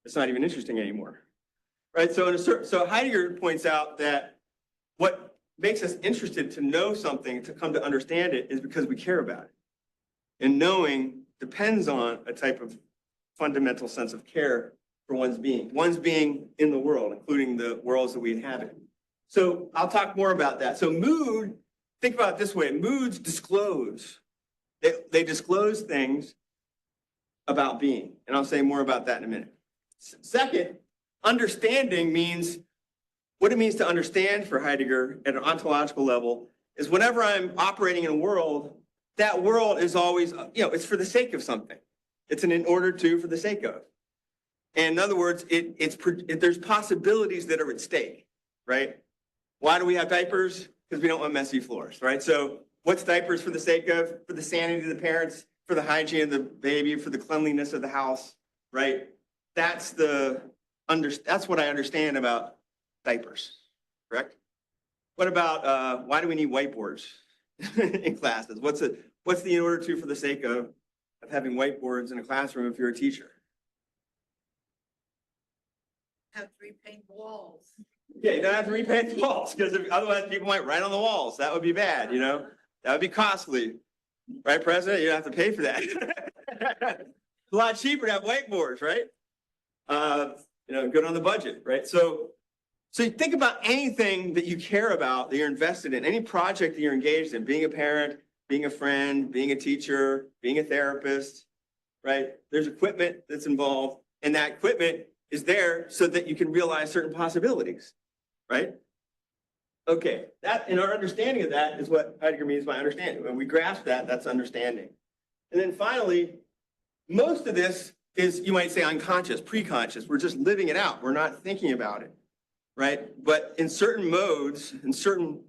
It's not even interesting anymore, right? So Heidegger points out that what makes us interested to know something, to come to understand it, is because we care about it. And knowing depends on a type of fundamental sense of care for one's being in the world, including the worlds that we inhabit. So I'll talk more about that. So mood, think about it this way, moods disclose. They disclose things about being, and I'll say more about that in a minute. Second, understanding means, what it means to understand for Heidegger at an ontological level is whenever I'm operating in a world, that world is always, it's for the sake of something. It's an in order to for the sake of. And in other words, there's possibilities that are at stake, right? Why do we have diapers? Because we don't want messy floors, right? So what's diapers for the sake of? For the sanity of the parents, for the hygiene of the baby, for the cleanliness of the house, right? That's what I understand about diapers, correct? What about why do we need whiteboards in classes? What's the in order to for the sake of having whiteboards in a classroom if you're a teacher? Have to repaint walls. Yeah, you don't have to repaint the walls because otherwise people might write on the walls. That would be bad, That would be costly, right, President? You don't have to pay for that. It's a lot cheaper to have whiteboards, right? Good on the budget, right? So you think about anything that you care about, that you're invested in, any project that you're engaged in, being a parent, being a friend, being a teacher, being a therapist, right? There's equipment that's involved, and that equipment is there so that you can realize certain possibilities, right? Okay, that in our understanding of that is what Heidegger means by understanding. When we grasp that, that's understanding. And then finally, most of this is, you might say, unconscious, preconscious. We're just living it out. We're not thinking about it, right? But in certain modes, in certain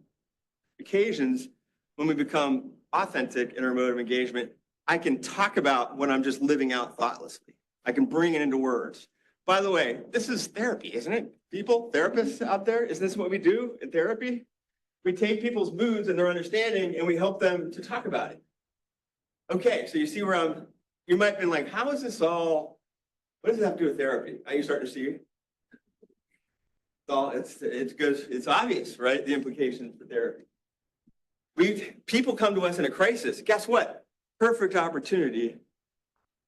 occasions, when we become authentic in our mode of engagement, I can talk about what I'm just living out thoughtlessly. I can bring it into words. By the way, this is therapy, isn't it? People, therapists out there, isn't this what we do in therapy? We take people's moods and their understanding and we help them to talk about it. Okay, so you see where you might have been like, how is this all, what does it have to do with therapy? Are you starting to see? It's obvious, right? The implications for therapy. People come to us in a crisis. Guess what? Perfect opportunity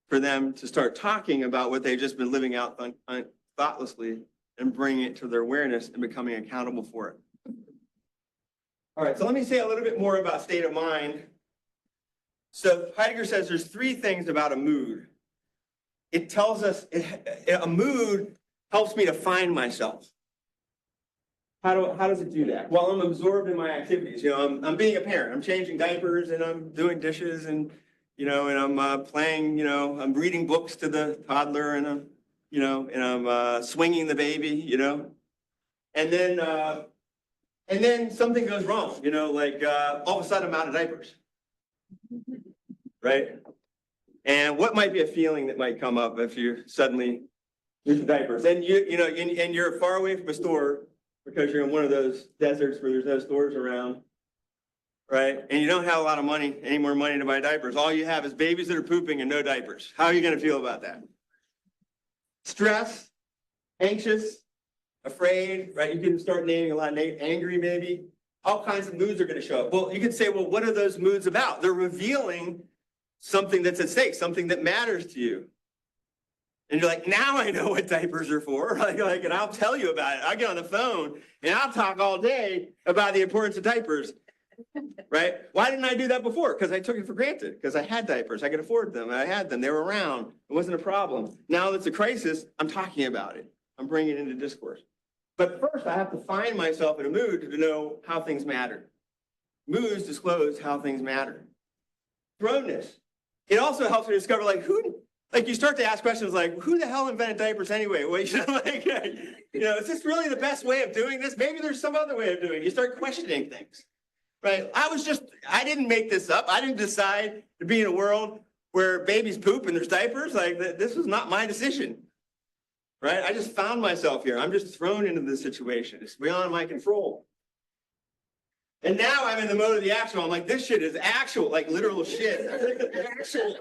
for them to start talking about what they've just been living out thoughtlessly and bringing it to their awareness and becoming accountable for it. All right, so let me say a little bit more about state of mind. So Heidegger says there's three things about a mood. It tells us, a mood helps me to find myself. How does it do that? Well, I'm absorbed in my activities. You know, I'm being a parent. I'm changing diapers and I'm doing dishes and, you know, and I'm playing, you know, I'm reading books to the toddler and I'm, you know, and I'm swinging the baby, you know. And then something goes wrong, you know, like all of a sudden I'm out of diapers, right? And what might be a feeling that might come up if you suddenly lose your diapers? And you know, and you're far away from a store because you're in one of those deserts where there's no stores around, right? And you don't have a lot of money, any more money to buy diapers. All you have is babies that are pooping and no diapers. How are you going to feel about that? Stress, anxious, afraid, right? You can start naming a lot of angry maybe. All kinds of moods are going to show up. Well, you could say, well, what are those moods about? They're revealing something that's at stake, something that matters to you. And you're like, now I know what diapers are for. Like, and I'll tell you about it. I'll get on the phone and I'll talk all day about the importance of diapers, right? Why didn't I do that before? Because I took it for granted. Because I had diapers. I could afford them. I had them. They were around. It wasn't a problem. Now that it's a crisis, I'm talking about it. I'm bringing it into discourse. But first, I have to find myself in a mood to know how things matter. Moods disclose how things matter. Thrownness. It also helps me discover, like, you start to ask questions like, who the hell invented diapers anyway? Well, you know, like, you know, is this really the best way of doing this? Maybe there's some other way of doing it. You start questioning things, right? I didn't make this up. I didn't decide to be in a world where babies poop and there's diapers. Like, this was not my decision. Right? I just found myself here. I'm just thrown into this situation. It's beyond my control. And now I'm in the mode of the actual. I'm like, this shit is actual, like literal shit. Actual.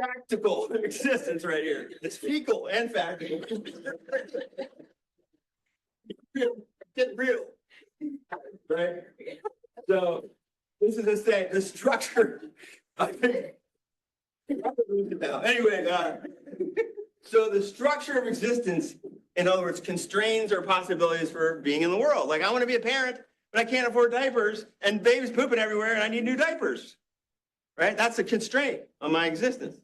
Practical existence right here. It's fecal and factual. Get real. Right? So this is the structure. I think. Anyway, so the structure of existence, in other words, constrains our possibilities for being in the world. Like, I want to be a parent, but I can't afford diapers, and babies pooping everywhere, and I need new diapers. Right? That's a constraint on my existence.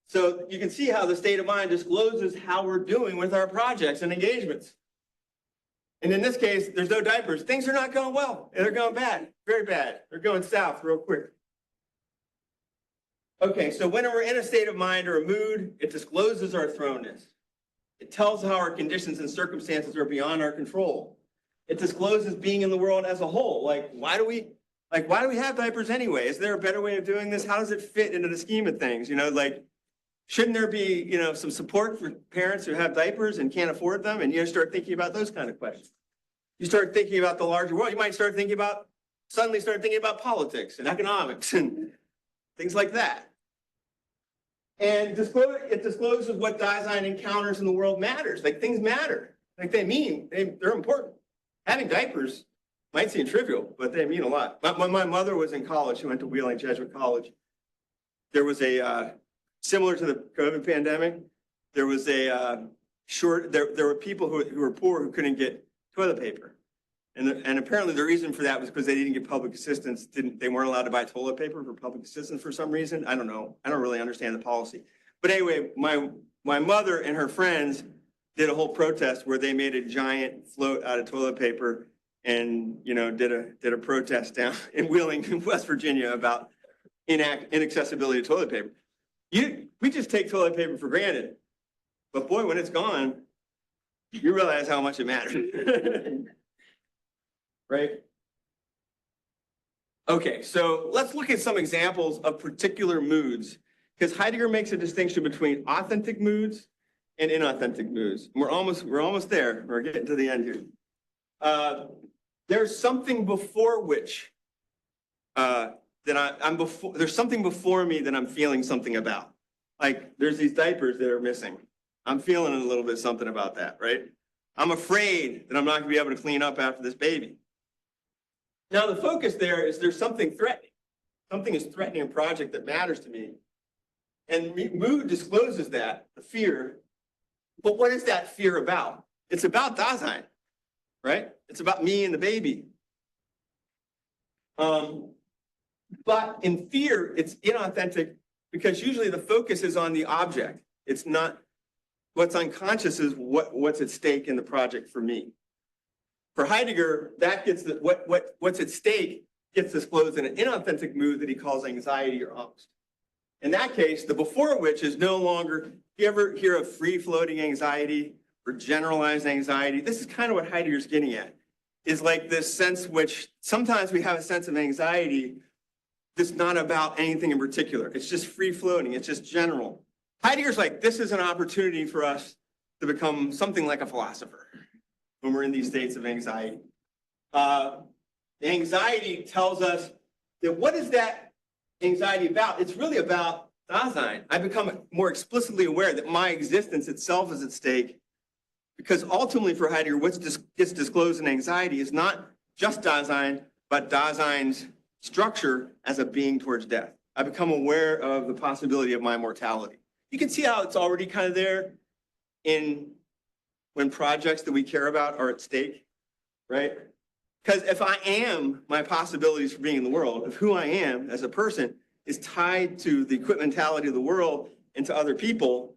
So you can see how the state of mind discloses how we're doing with our projects and engagements. And in this case, there's no diapers. Things are not going well. They're going bad, very bad. They're going south real quick. Okay, so when we're in a state of mind or a mood, it discloses our thrownness. It tells how our conditions and circumstances are beyond our control. It discloses being in the world as a whole. Like, why do we have diapers anyway? Is there a better way of doing this? How does it fit into the scheme of things? You know, like, shouldn't there be, you know, some support for parents who have diapers and can't afford them? And you start thinking about those kind of questions. You start thinking about the larger world. You might suddenly start thinking about politics and economics and things like that. And it discloses what design encounters in the world matters. Like, things matter. Like, they're important. Having diapers might seem trivial, but they mean a lot. When my mother was in college, she went to Wheeling Jesuit College. There was similar to the COVID pandemic, there was there were people who were poor who couldn't get toilet paper. And apparently the reason for that was because they didn't get public assistance. They weren't allowed to buy toilet paper for public assistance for some reason. I don't know. I don't really understand the policy. But anyway, my mother and her friends did a whole protest where they made a giant float out of toilet paper and, you know, did a protest down in Wheeling, West Virginia about, inaccessibility to toilet paper. We just take toilet paper for granted. But boy, when it's gone, you realize how much it matters. Right? Okay, so let's look at some examples of particular moods, because Heidegger makes a distinction between authentic moods and inauthentic moods. We're almost there. We're getting to the end here. There's something before which there's something before me that I'm feeling something about. Like there's these diapers that are missing. I'm feeling a little bit something about that, right? I'm afraid that I'm not gonna be able to clean up after this baby. Now the focus there is there's something threatening. Something is threatening a project that matters to me. And mood discloses that, the fear. But what is that fear about? It's about Dasein, right? It's about me and the baby. But in fear, it's inauthentic because usually the focus is on the object. It's not, what's unconscious is what's at stake in the project for me. For Heidegger, that gets what's at stake gets disclosed in an inauthentic mood that he calls anxiety or angst. In that case, the before which is no longer, you ever hear of free-floating anxiety or generalized anxiety? This is kind of what Heidegger's getting at, is like this sense which sometimes we have a sense of anxiety that's not about anything in particular. It's just free-floating, it's just general. Heidegger's like, this is an opportunity for us to become something like a philosopher when we're in these states of anxiety. The anxiety tells us that what is that anxiety about? It's really about Dasein. I become more explicitly aware that my existence itself is at stake, because ultimately for Heidegger, what gets disclosed in anxiety is not just Dasein, but Dasein's structure as a being towards death. I become aware of the possibility of my mortality. You can see how it's already kind of there when projects that we care about are at stake, right? Because if I am my possibilities for being in the world, if who I am as a person is tied to the equipmentality of the world and to other people,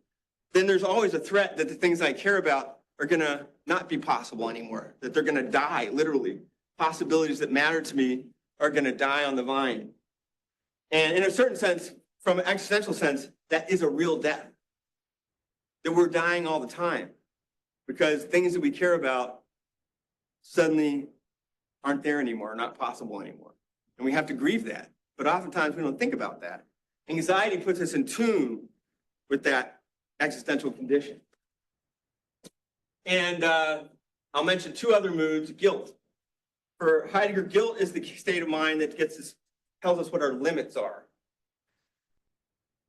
then there's always a threat that the things I care about are going to not be possible anymore, that they're going to die, literally. Possibilities that matter to me are going to die on the vine. And in a certain sense, from an existential sense, that is a real death. That we're dying all the time because things that we care about suddenly aren't there anymore, not possible anymore. And we have to grieve that. But oftentimes we don't think about that. Anxiety puts us in tune with that existential condition. And I'll mention two other moods. Guilt. For Heidegger, guilt is the state of mind that tells us what our limits are.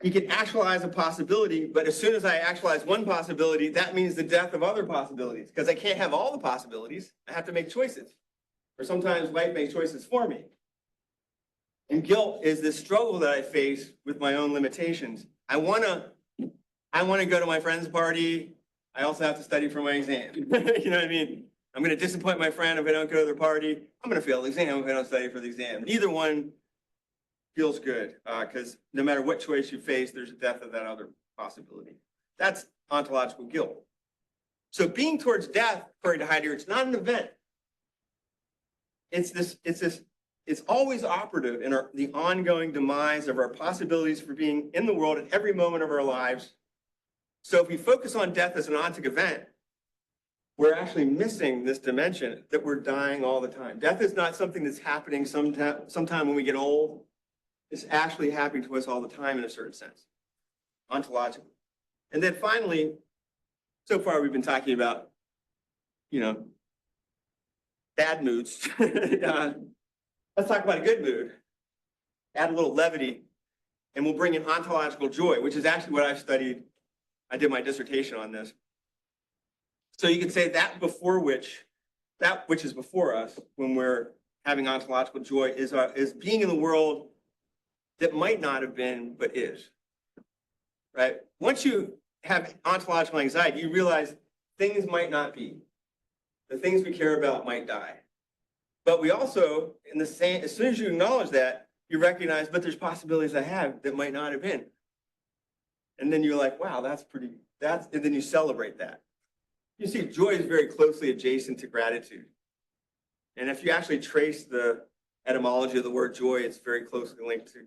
You can actualize a possibility, but as soon as I actualize one possibility, that means the death of other possibilities, because I can't have all the possibilities. I have to make choices. Or sometimes life makes choices for me. And guilt is this struggle that I face with my own limitations. I want to go to my friend's party. I also have to study for my exam. You know what I mean? I'm going to disappoint my friend if I don't go to their party. I'm going to fail the exam if I don't study for the exam. Neither one feels good, because no matter what choice you face, there's a death of that other possibility. That's ontological guilt. So being towards death, according to Heidegger, it's not an event. It's always operative in the ongoing demise of our possibilities for being in the world at every moment of our lives. So if we focus on death as an ontic event, we're actually missing this dimension that we're dying all the time. Death is not something that's happening sometime when we get old. It's actually happening to us all the time in a certain sense, ontologically. And then finally, so far we've been talking about, bad moods. Let's talk about a good mood. Add a little levity, and we'll bring in ontological joy, which is actually what I've studied. I did my dissertation on this. So you could say that which is before us when we're having ontological joy is being in the world that might not have been, but is, right? Once you have ontological anxiety, you realize things might not be. The things we care about might die. But we also, as soon as you acknowledge that, you recognize, but there's possibilities I have that might not have been. And then you're like, wow, and then you celebrate that. You see, joy is very closely adjacent to gratitude. And if you actually trace the etymology of the word joy, it's very closely linked to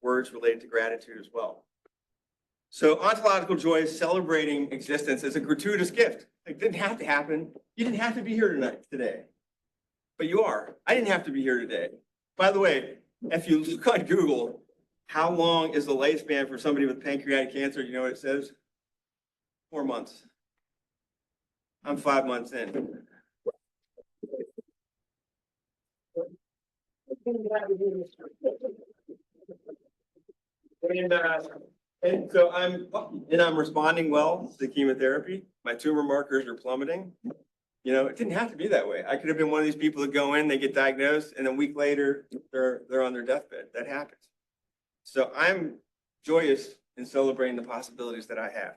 words related to gratitude as well. So ontological joy is celebrating existence as a gratuitous gift. It didn't have to happen. You didn't have to be here today, but you are. I didn't have to be here today. By the way, if you look on Google, how long is the lifespan for somebody with pancreatic cancer? You know what it says? 4 months. I'm 5 months in. And so I'm responding well to chemotherapy. My tumor markers are plummeting. You know, it didn't have to be that way. I could have been one of these people that go in, they get diagnosed, and a week later they're on their deathbed. That happens. So I'm joyous in celebrating the possibilities that I have.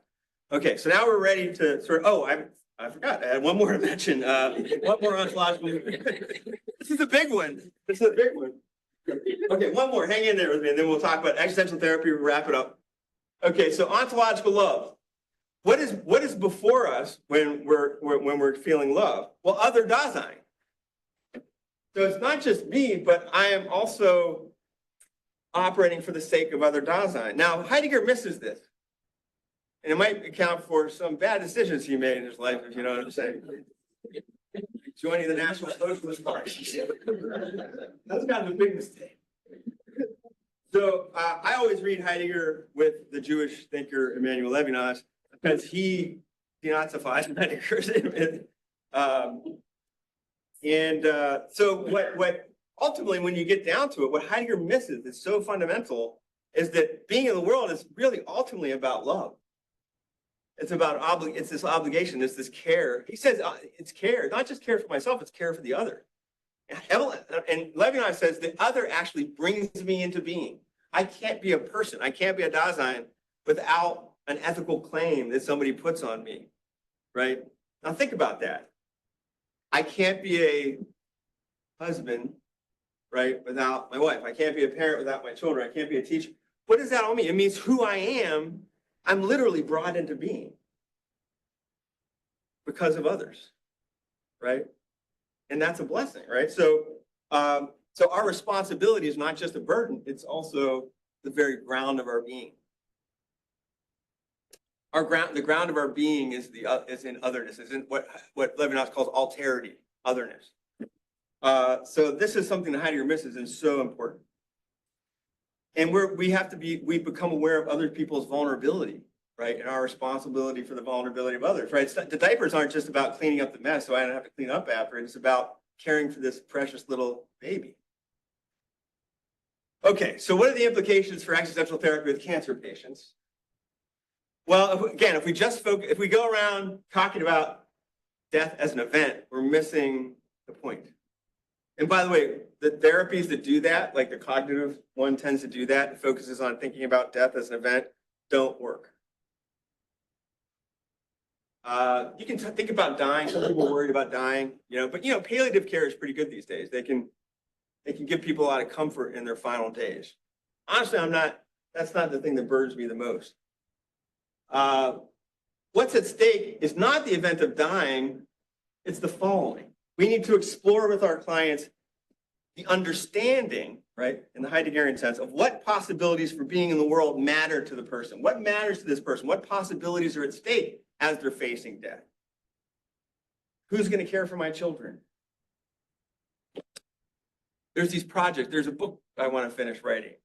Okay, so now we're ready to sort of, I forgot, I had one more to mention. One more ontological. This is a big one. This is a big one. Okay, one more, hang in there with me, and then we'll talk about existential therapy, we'll wrap it up. Okay, so ontological love. What is before us when we're feeling love? Well, other Dasein. So it's not just me, but I am also operating for the sake of other Dasein. Now, Heidegger misses this. And it might account for some bad decisions he made in his life, if you know what I'm saying. Joining the National Socialist Party. That's kind of a big mistake. So I always read Heidegger with the Jewish thinker Emmanuel Levinas because he denazifies Heidegger. So what ultimately, when you get down to it, what Heidegger misses that's so fundamental is that being in the world is really ultimately about love. It's about it's this obligation, it's this care. He says it's care, not just care for myself, it's care for the other. And Levinas says the other actually brings me into being. I can't be a person, I can't be a Dasein without an ethical claim that somebody puts on me, right? Now think about that. I can't be a husband, right, without my wife. I can't be a parent without my children. I can't be a teacher. What does that all mean? It means who I am, I'm literally brought into being because of others, right? And that's a blessing, right? So our responsibility is not just a burden, it's also the very ground of our being. The ground of our being is in otherness, is in what Levinas calls alterity, otherness. So this is something that Heidegger misses and so important. And we become aware of other people's vulnerability, right? And our responsibility for the vulnerability of others, right? The diapers aren't just about cleaning up the mess so I don't have to clean up after it. It's about caring for this precious little baby. Okay, so what are the implications for existential therapy with cancer patients? Well, if we go around talking about death as an event, we're missing the point. And by the way, the therapies that do that, like the cognitive one tends to do that, focuses on thinking about death as an event, don't work. You can think about dying. Some people are worried about dying, but palliative care is pretty good these days. They can give people a lot of comfort in their final days. Honestly, that's not the thing that burdens me the most. What's at stake is not the event of dying, it's the following. We need to explore with our clients the understanding, right, in the Heideggerian sense, of what possibilities for being in the world matter to the person. What matters to this person? What possibilities are at stake as they're facing death? Who's going to care for my children? There's these projects. There's a book I want to finish writing.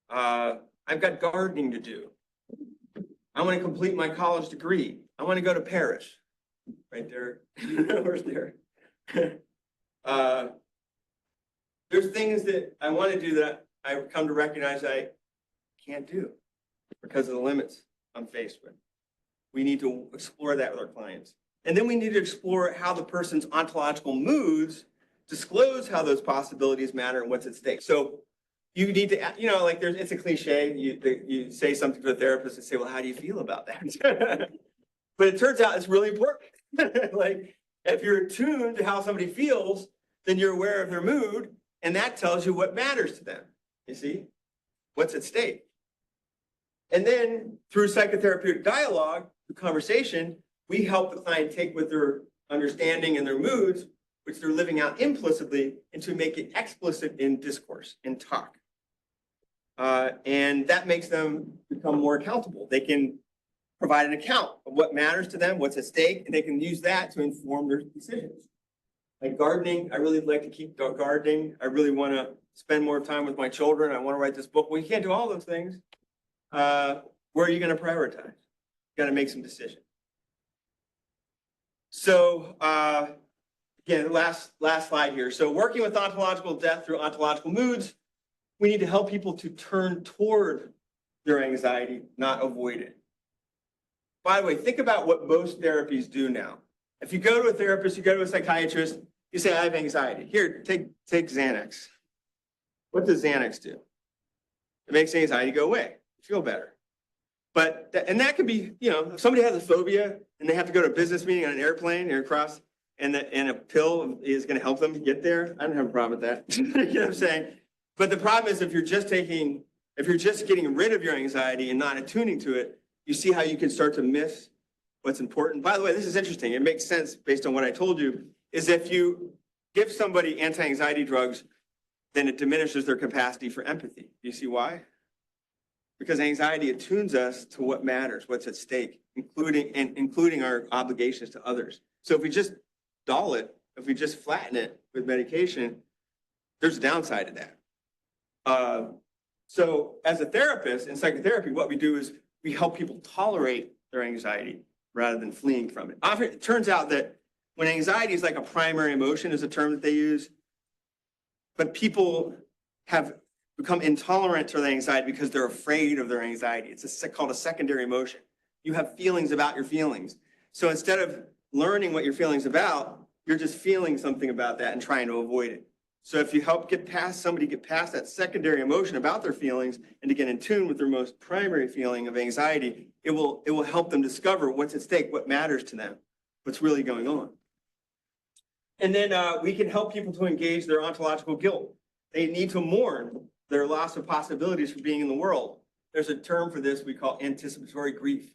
I've got gardening to do. I want to complete my college degree. I want to go to Paris. Right there. Where's there? There's things that I want to do that I've come to recognize I can't do because of the limits I'm faced with. We need to explore that with our clients. And then we need to explore how the person's ontological moods disclose how those possibilities matter and what's at stake. So you need to, it's a cliche. You say something to a therapist and say, well, how do you feel about that? But it turns out it's really important. Like, if you're attuned to how somebody feels, then you're aware of their mood, and that tells you what matters to them. You see? What's at stake? And then through psychotherapeutic dialogue, the conversation, we help the client take with their understanding and their moods, which they're living out implicitly, and to make it explicit in discourse, in talk. And that makes them become more accountable. They can provide an account of what matters to them, what's at stake, and they can use that to inform their decisions. Like gardening, I really like to keep gardening. I really want to spend more time with my children. I want to write this book. Well, you can't do all those things. Where are you going to prioritize? You got to make some decisions. So again, last slide here. So working with ontological death through ontological moods, we need to help people to turn toward their anxiety, not avoid it. By the way, think about what most therapies do now. If you go to a therapist, you go to a psychiatrist, you say, I have anxiety. Here, take Xanax. What does Xanax do? It makes anxiety go away. You feel better. But, and that can be, you know, if somebody has a phobia and they have to go to a business meeting on an airplane or across, and a pill is going to help them get there, I don't have a problem with that. You know what I'm saying? But the problem is if you're just getting rid of your anxiety and not attuning to it, you see how you can start to miss what's important. By the way, this is interesting. It makes sense based on what I told you, is if you give somebody anti-anxiety drugs, then it diminishes their capacity for empathy. Do you see why? Because anxiety attunes us to what matters, what's at stake, including our obligations to others. So if we just dull it, if we just flatten it with medication, there's a downside to that. So as a therapist in psychotherapy, what we do is we help people tolerate their anxiety rather than fleeing from it. Often, it turns out that when anxiety is like a primary emotion is a term that they use, but people have become intolerant to their anxiety because they're afraid of their anxiety. It's called a secondary emotion. You have feelings about your feelings. So instead of learning what your feeling's about, you're just feeling something about that and trying to avoid it. So if you help somebody get past that secondary emotion about their feelings and to get in tune with their most primary feeling of anxiety, it will help them discover what's at stake, what matters to them, what's really going on. And then we can help people to engage their ontological guilt. They need to mourn their loss of possibilities for being in the world. There's a term for this we call anticipatory grief.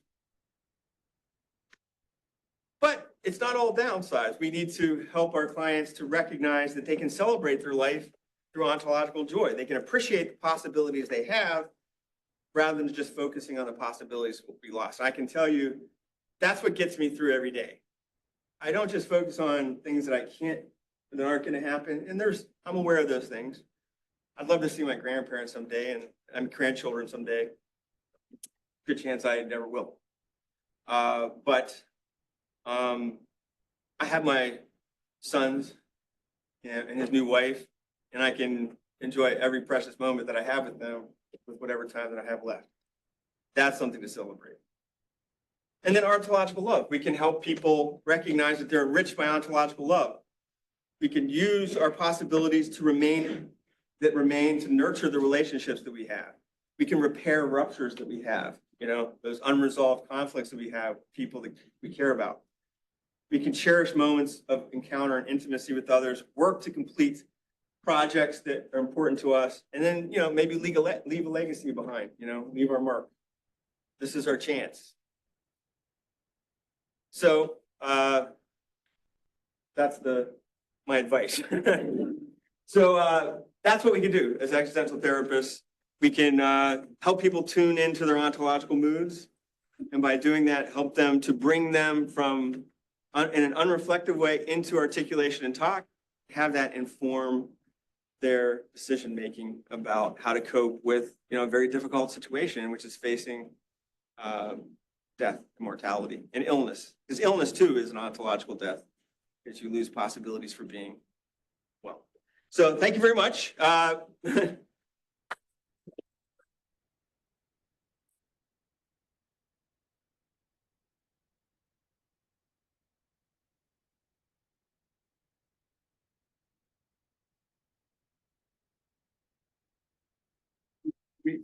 But it's not all downsides. We need to help our clients to recognize that they can celebrate their life through ontological joy. They can appreciate the possibilities they have rather than just focusing on the possibilities that will be lost. I can tell you that's what gets me through every day. I don't just focus on things that that aren't going to happen. And I'm aware of those things. I'd love to see my grandparents someday and grandchildren someday. Good chance I never will. I have my sons and his new wife, and I can enjoy every precious moment that I have with them with whatever time that I have left. That's something to celebrate. And then ontological love. We can help people recognize that they're enriched by ontological love. We can use our possibilities to remain to nurture the relationships that we have. We can repair ruptures that we have, you know, those unresolved conflicts that we have with people that we care about. We can cherish moments of encounter and intimacy with others, work to complete projects that are important to us, and then, you know, maybe leave a legacy behind, you know, leave our mark. This is our chance. So that's my advice. So that's what we can do as existential therapists. We can help people tune into their ontological moods, and by doing that, help them to bring them from in an unreflective way into articulation and talk, have that inform their decision making about how to cope with, you know, a very difficult situation, which is facing death, mortality, and illness. Because illness too is an ontological death, because you lose possibilities for being well. So thank you very much.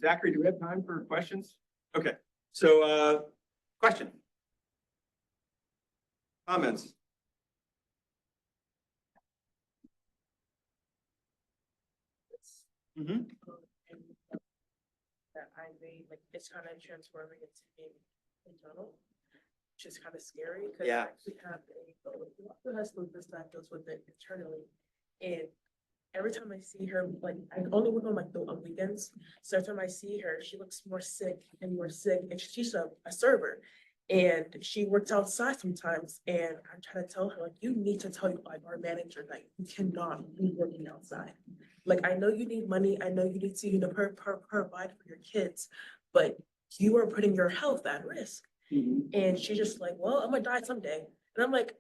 Zachary, do we have time for questions? Okay, so question? Comments? Mm-hmm. That I made, like, it's kind of transforming into being internal, which is kind of scary because Yeah. I actually have a who has lupus that deals with it internally, and every time I see her, like, I only work on like on weekends. So every time I see her, she looks more sick and more sick. And she's a server. And she works outside sometimes. And I'm trying to tell her, like, you need to tell like our manager that you cannot be working outside. Like, I know you need money. I know you need to, provide for your kids, but you are putting your health at risk. And she's just like, well, I'm gonna die someday. And I'm like,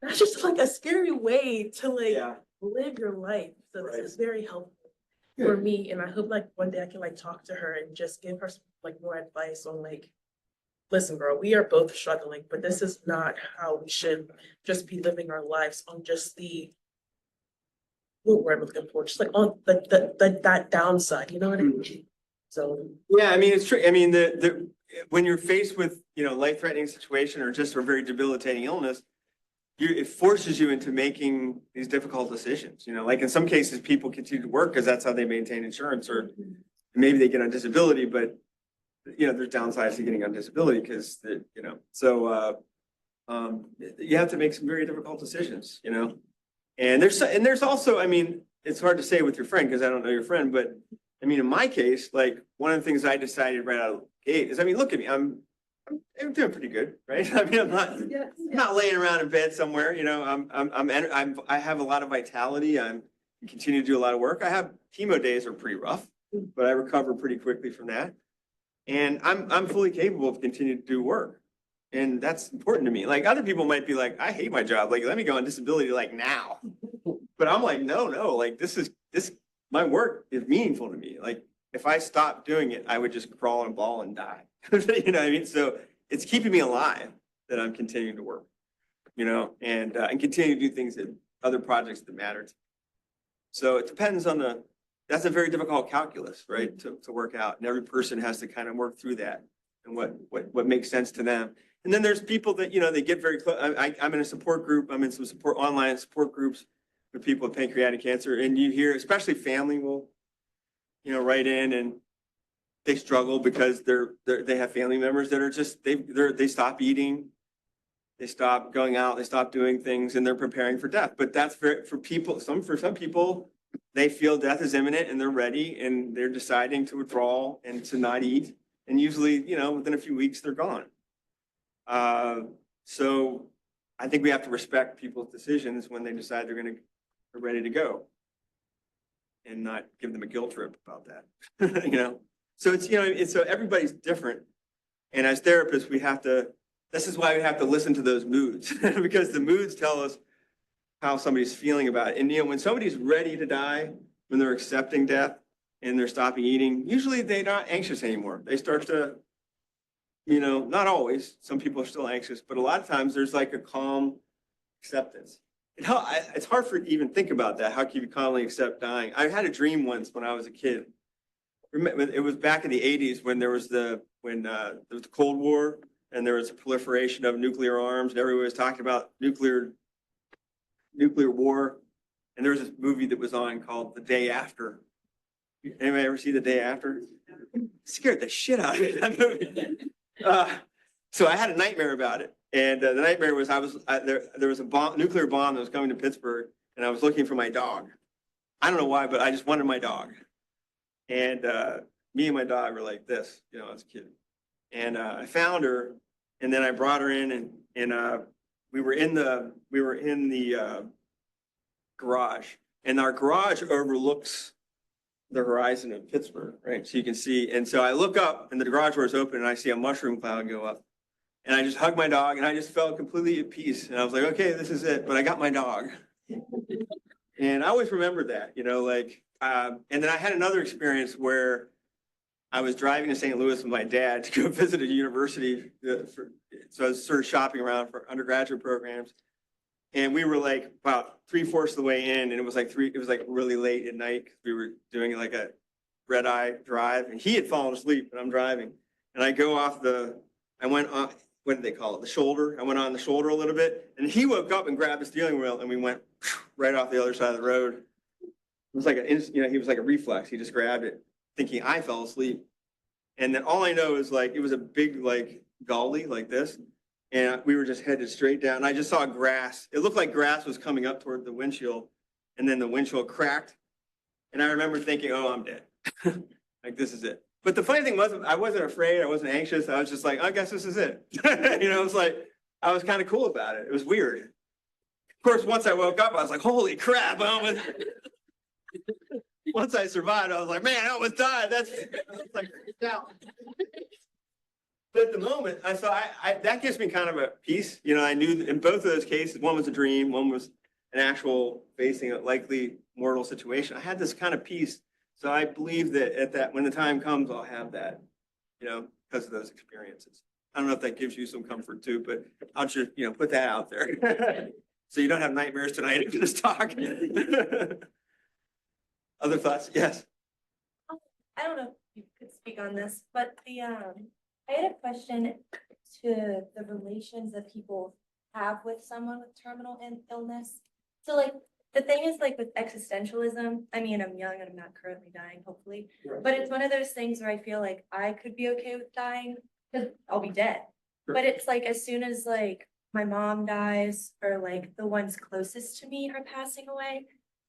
that's just like a scary way to like live your life. So this is very helpful for me. And I hope like one day I can like talk to her and just give her like more advice on like, listen, girl, we are both struggling, but this is not how we should just be living our lives on just the what word I'm looking for, just like on that downside, you know what I mean? So Yeah, I mean, it's true. I mean, when you're faced with, life-threatening situation or just a very debilitating illness, it forces you into making these difficult decisions. Like in some cases, people continue to work because that's how they maintain insurance, or maybe they get on disability, but there's downsides to getting on disability because so you have to make some very difficult decisions. And there's also, I mean, it's hard to say with your friend because I don't know your friend, but I mean, in my case, like one of the things I decided right out of the gate is, I mean, look at me, I'm doing pretty good, right? I mean, I'm not laying around in bed somewhere, I have a lot of vitality. I continue to do a lot of work. I have chemo days are pretty rough, but I recover pretty quickly from that. And I'm fully capable of continuing to do work. And that's important to me. Like other people might be like, I hate my job. Like, let me go on disability like now. But I'm like, no, like my work is meaningful to me. Like if I stopped doing it, I would just crawl and ball and die. You know what I mean? So it's keeping me alive that I'm continuing to work, and continue to do things that other projects that matter to me. So it depends on that's a very difficult calculus, right? To work out. And every person has to kind of work through that and what makes sense to them. And then there's people that, they get very close. I'm in a support group. I'm in some online support groups with people with pancreatic cancer. And you hear, especially family will, write in and they struggle because they have family members that are just, they stop eating, they stop going out, they stop doing things, and they're preparing for death. But that's for some people, they feel death is imminent and they're ready and they're deciding to withdraw and to not eat. And usually, within a few weeks, they're gone. So I think we have to respect people's decisions when they decide they're ready to go and not give them a guilt trip about that, So it's, so everybody's different. And as therapists, this is why we have to listen to those moods because the moods tell us how somebody's feeling about it. And, when somebody's ready to die, when they're accepting death and they're stopping eating, usually they're not anxious anymore. They start to, not always, some people are still anxious, but a lot of times there's like a calm acceptance. It's hard to even think about that. How can you calmly accept dying? I had a dream once when I was a kid. It was back in the 80s when there was the Cold War and there was a proliferation of nuclear arms and everyone was talking about nuclear war. And there was this movie that was on called The Day After. Anybody ever see The Day After? It scared the shit out of me, that movie. So I had a nightmare about it. And the nightmare was there was a nuclear bomb that was coming to Pittsburgh and I was looking for my dog. I don't know why, but I just wanted my dog. And me and my dog were like this, as a kid. And I found her and then I brought her in and we were in the garage, and our garage overlooks the horizon of Pittsburgh, right? So you can see, and so I look up and the garage door is open and I see a mushroom cloud go up. And I just hugged my dog and I just felt completely at peace. And I was like, okay, this is it. But I got my dog. And I always remembered that, and then I had another experience where I was driving to St. Louis with my dad to go visit a university. So I was sort of shopping around for undergraduate programs. And we were like about 3/4 of the way in, and it was like really late at night. We were doing like a red eye drive, and he had fallen asleep, and I'm driving. And I go I went on, what did they call it? The shoulder. I went on the shoulder a little bit, and he woke up and grabbed the steering wheel, and we went right off the other side of the road. It was like he was like a reflex. He just grabbed it, thinking I fell asleep. And then all I know is like, it was a big like gully like this. And we were just headed straight down. I just saw grass. It looked like grass was coming up toward the windshield. and then the windshield cracked. And I remember thinking, oh, I'm dead. Like, this is it. But the funny thing was, I wasn't afraid. I wasn't anxious. I was just like, I guess this is it. You know, it was like, I was kind of cool about it. It was weird. Of course, once I woke up, I was like, holy crap. Once I survived, I was like, man, I almost died. That's like, but at the moment, that gives me kind of a peace. You know, I knew in both of those cases, one was a dream, one was an actual facing a likely mortal situation. I had this kind of peace. So I believe that when the time comes, I'll have that, you know, because of those experiences. I don't know if that gives you some comfort too, but I'll just, you know, put that out there. So you don't have nightmares tonight after this talk. Other thoughts? Yes. I don't know if you could speak on this, but I had a question to the relations that people have with someone with terminal illness. So like, the thing is like with existentialism, I mean, I'm young and I'm not currently dying, hopefully, but it's one of those things where I feel like I could be okay with dying because I'll be dead. Sure. But it's like, as soon as like my mom dies or like the ones closest to me are passing away,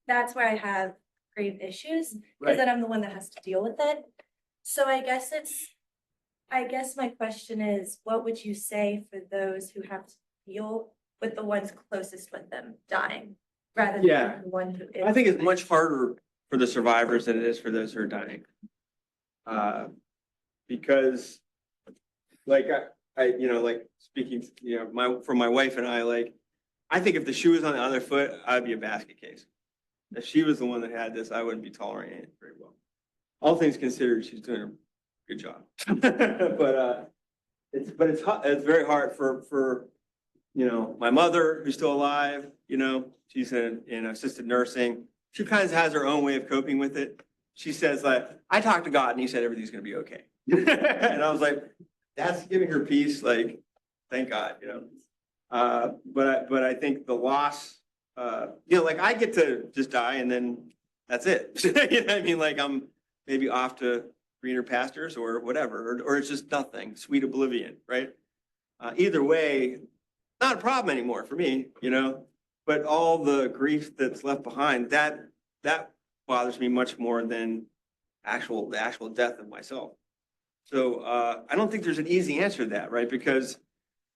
that's where I have grave issues because then I'm the one that has to deal with it. So I guess my question is, what would you say for those who have to deal with the ones closest with them dying? Rather than the one who is. I think it's much harder for the survivors than it is for those who are dying. Because like I you know, like speaking, you know, for my wife and I, like, I think if the shoe was on the other foot, I'd be a basket case. If she was the one that had this, I wouldn't be tolerating it very well. All things considered, she's doing a good job. But it's very hard for you know, my mother, who's still alive, you know, she's in assisted nursing. She kind of has her own way of coping with it. She says, like, I talked to God and he said everything's going to be okay. And I was like, that's giving her peace. Like, thank God, you know. But I think the loss, you know, like I get to just die and then that's it. You know what I mean? Like I'm maybe off to greener pastures or whatever, or it's just nothing, sweet oblivion, right? Either way, not a problem anymore for me, you know, but all the grief that's left behind, that bothers me much more than the actual death of myself. So I don't think there's an easy answer to that, right? Because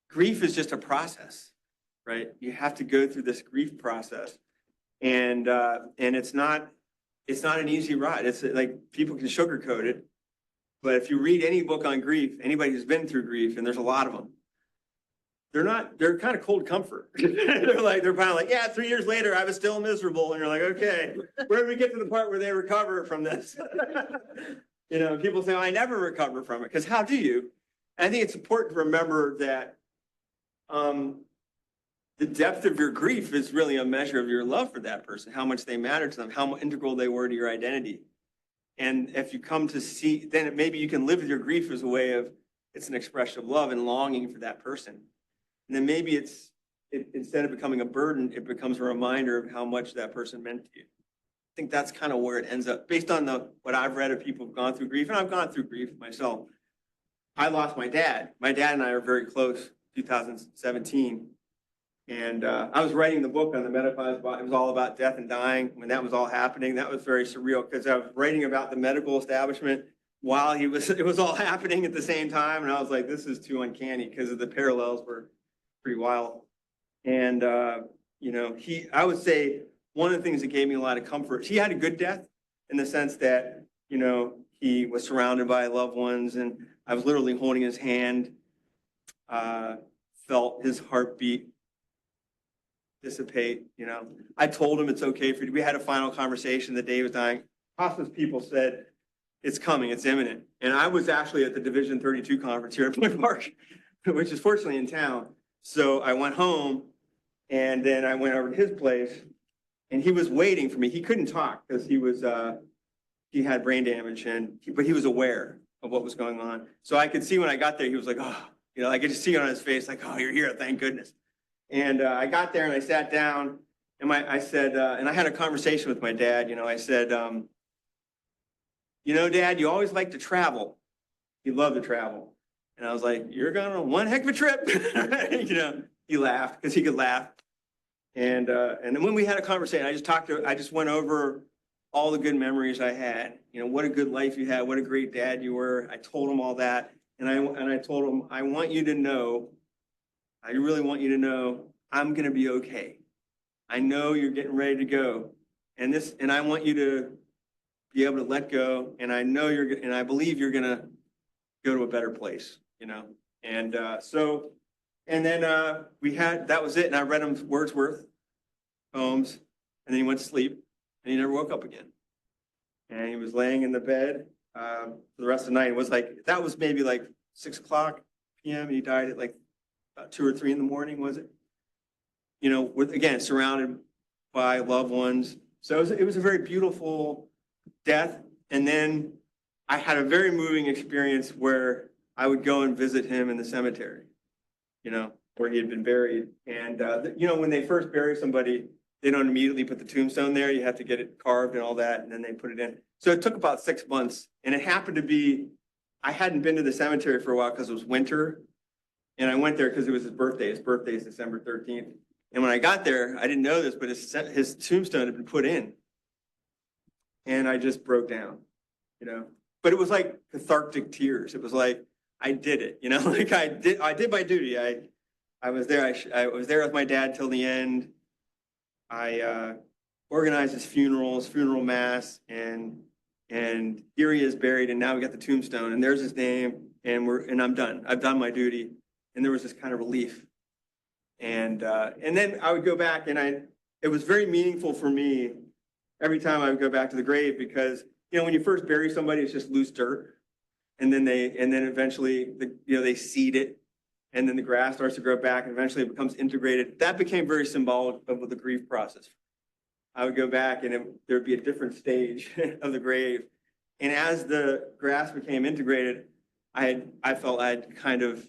grief is just a process, right? You have to go through this grief process, and it's not an easy ride. It's like people can sugarcoat it, but if you read any book on grief, anybody who's been through grief, and there's a lot of them, they're kind of cold comfort. they're kind of like, yeah, 3 years later, I was still miserable. And you're like, okay, where do we get to the part where they recover from this? You know, people say, oh, I never recover from it. Because how do you? And I think it's important to remember that the depth of your grief is really a measure of your love for that person, how much they matter to them, how integral they were to your identity. And if you come to see, then maybe you can live with your grief as a way of, it's an expression of love and longing for that person. And then maybe instead of becoming a burden, it becomes a reminder of how much that person meant to you. I think that's kind of where it ends up, based on what I've read of people who've gone through grief, and I've gone through grief myself. I lost my dad. My dad and I are very close, 2017. And I was writing the book on the medical, it was all about death and dying. When that was all happening, that was very surreal because I was writing about the medical establishment while it was all happening at the same time. And I was like, this is too uncanny because of the parallels were pretty wild. And, you know, I would say one of the things that gave me a lot of comfort, he had a good death in the sense that, you know, he was surrounded by loved ones and I was literally holding his hand, felt his heartbeat dissipate, you know. I told him it's okay for you. We had a final conversation the day he was dying. Hospice people said, it's coming, it's imminent. And I was actually at the Division 32 conference here at Point Park, which is fortunately in town. So I went home and then I went over to his place and he was waiting for me. He couldn't talk because he had brain damage but he was aware of what was going on. So I could see when I got there, he was like, oh, you know, I could just see it on his face, like, oh, you're here, thank goodness. And I got there and I sat down and I said, and I had a conversation with my dad, you know, I said, you know, Dad, you always like to travel. You love to travel. And I was like, you're going on one heck of a trip. You know, he laughed because he could laugh. And then when we had a conversation, I just went over all the good memories I had. You know, what a good life you had, what a great dad you were. I told him all that. And I told him, I want you to know, I really want you to know, I'm gonna be okay. I know you're getting ready to go. And I want you to be able to let go. And I know and I believe you're gonna go to a better place, you know? And then that was it. And I read him Wordsworth poems, and then he went to sleep, and he never woke up again. And he was laying in the bed for the rest of the night. It was that was maybe like 6 o'clock p.m. He died at like about 2 or 3 in the morning, was it? You know, again, surrounded by loved ones. So it was a very beautiful death. And then I had a very moving experience where I would go and visit him in the cemetery, you know, where he had been buried. And, you know, when they first bury somebody, they don't immediately put the tombstone there. You have to get it carved and all that, and then they put it in. So it took about 6 months. And it happened to be, I hadn't been to the cemetery for a while because it was winter. And I went there because it was his birthday. His birthday is December 13th. And when I got there, I didn't know this, but his tombstone had been put in. And I just broke down, you know. But it was like cathartic tears. It was like, I did it, you know, like I did my duty. I was there. I was there with my dad till the end. I organized his funeral mass, and here he is buried, and now we got the tombstone, and there's his name, and I'm done. I've done my duty. And there was this kind of relief. And then I would go back, and it was very meaningful for me every time I would go back to the grave, because, you know, when you first bury somebody, it's just loose dirt. And then eventually they seed it, and then the grass starts to grow back, and eventually it becomes integrated. That became very symbolic of the grief process. I would go back, and there'd be a different stage of the grave. And as the grass became integrated, I felt I'd kind of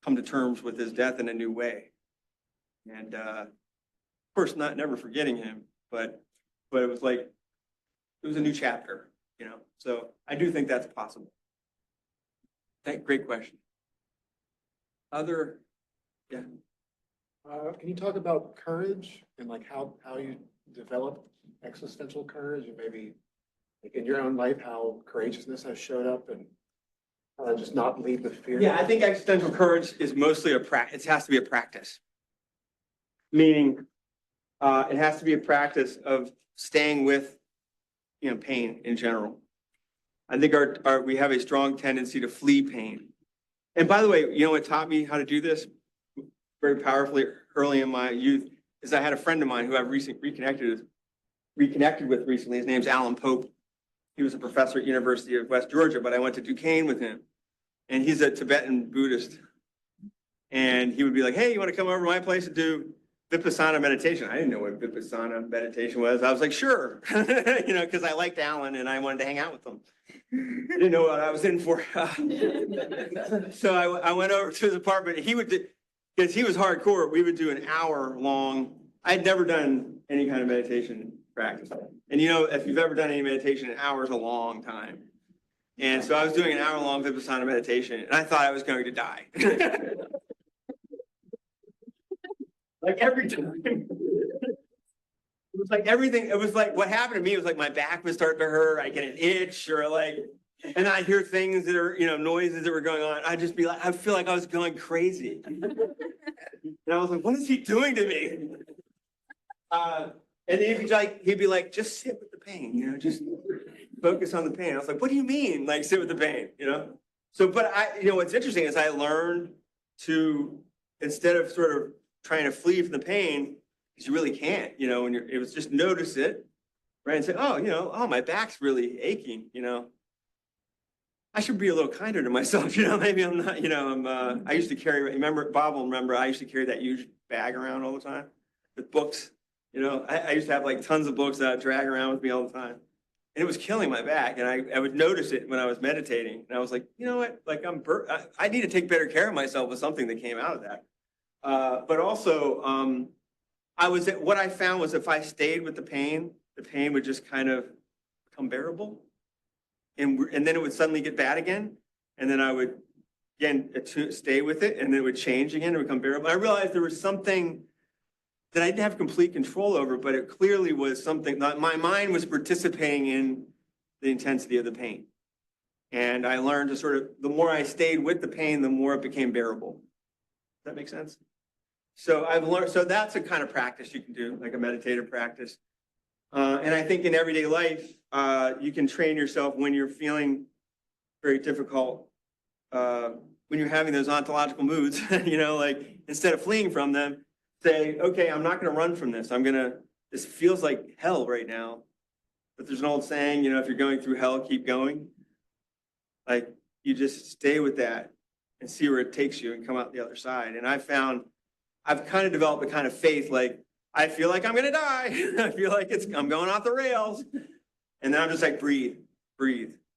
come to terms with his death in a new way. And of course, never forgetting him, but it was like, it was a new chapter, you know? So I do think that's possible. Great question. Yeah. Can you talk about courage and like how you develop existential courage, and maybe like in your own life, how courageousness has showed up, and how to just not lead with fear? Yeah, I think existential courage is mostly it has to be a practice. Meaning, it has to be a practice of staying with, you know, pain in general. I think we have a strong tendency to flee pain. And by the way, you know what taught me how to do this very powerfully early in my youth is I had a friend of mine who I've reconnected with recently. His name's Alan Pope. He was a professor at University of West Georgia, but I went to Duquesne with him. And he's a Tibetan Buddhist. And he would be like, hey, you want to come over to my place and do Vipassana meditation? I didn't know what Vipassana meditation was. I was like, sure, you know, because I liked Alan and I wanted to hang out with him. I didn't know what I was in for. So I went over to his apartment. Because he was hardcore, we would do an hour long. I'd never done any kind of meditation practice. And you know, if you've ever done any meditation, an hour is a long time. And so I was doing an hour long Vipassana meditation, and I thought I was going to die. Like every time. It was like everything, it was like what happened to me was like my back would start to hurt, I get an itch, or like, and I'd hear things that are, you know, noises that were going on. I'd just be like, I feel like I was going crazy. And I was like, what is he doing to me? And then he'd be like, just sit with the pain, you know, just focus on the pain. I was like, what do you mean? Like sit with the pain, you know? So, but you know, what's interesting is I learned to, instead of sort of trying to flee from the pain, because you really can't, you know, it was just notice it, right? And say, oh, you know, oh, my back's really aching, you know. I should be a little kinder to myself, you know, maybe I'm not, you know, I used to carry, Bob will remember, I used to carry that huge bag around all the time with books, you know. I used to have like tons of books that I'd drag around with me all the time. And it was killing my back. And I would notice it when I was meditating. And I was like, you know what, like I need to take better care of myself with something that came out of that. But also, what I found was if I stayed with the pain would just kind of become bearable. And then it would suddenly get bad again. And then I would, again, stay with it. And then it would change again and become bearable. I realized there was something that I didn't have complete control over, but it clearly was something that my mind was participating in the intensity of the pain. And I learned to sort of, the more I stayed with the pain, the more it became bearable. Does that make sense? So I've learned, so that's a kind of practice you can do, like a meditative practice. And I think in everyday life, you can train yourself when you're feeling very difficult, when you're having those ontological moods, you know, like instead of fleeing from them, say, okay, I'm not going to run from this. This feels like hell right now. But there's an old saying, you know, if you're going through hell, keep going. Like you just stay with that and see where it takes you and come out the other side. And I've kind of developed a kind of faith, like, I feel like I'm going to die. I feel like I'm going off the rails. And then I'm just like, breathe,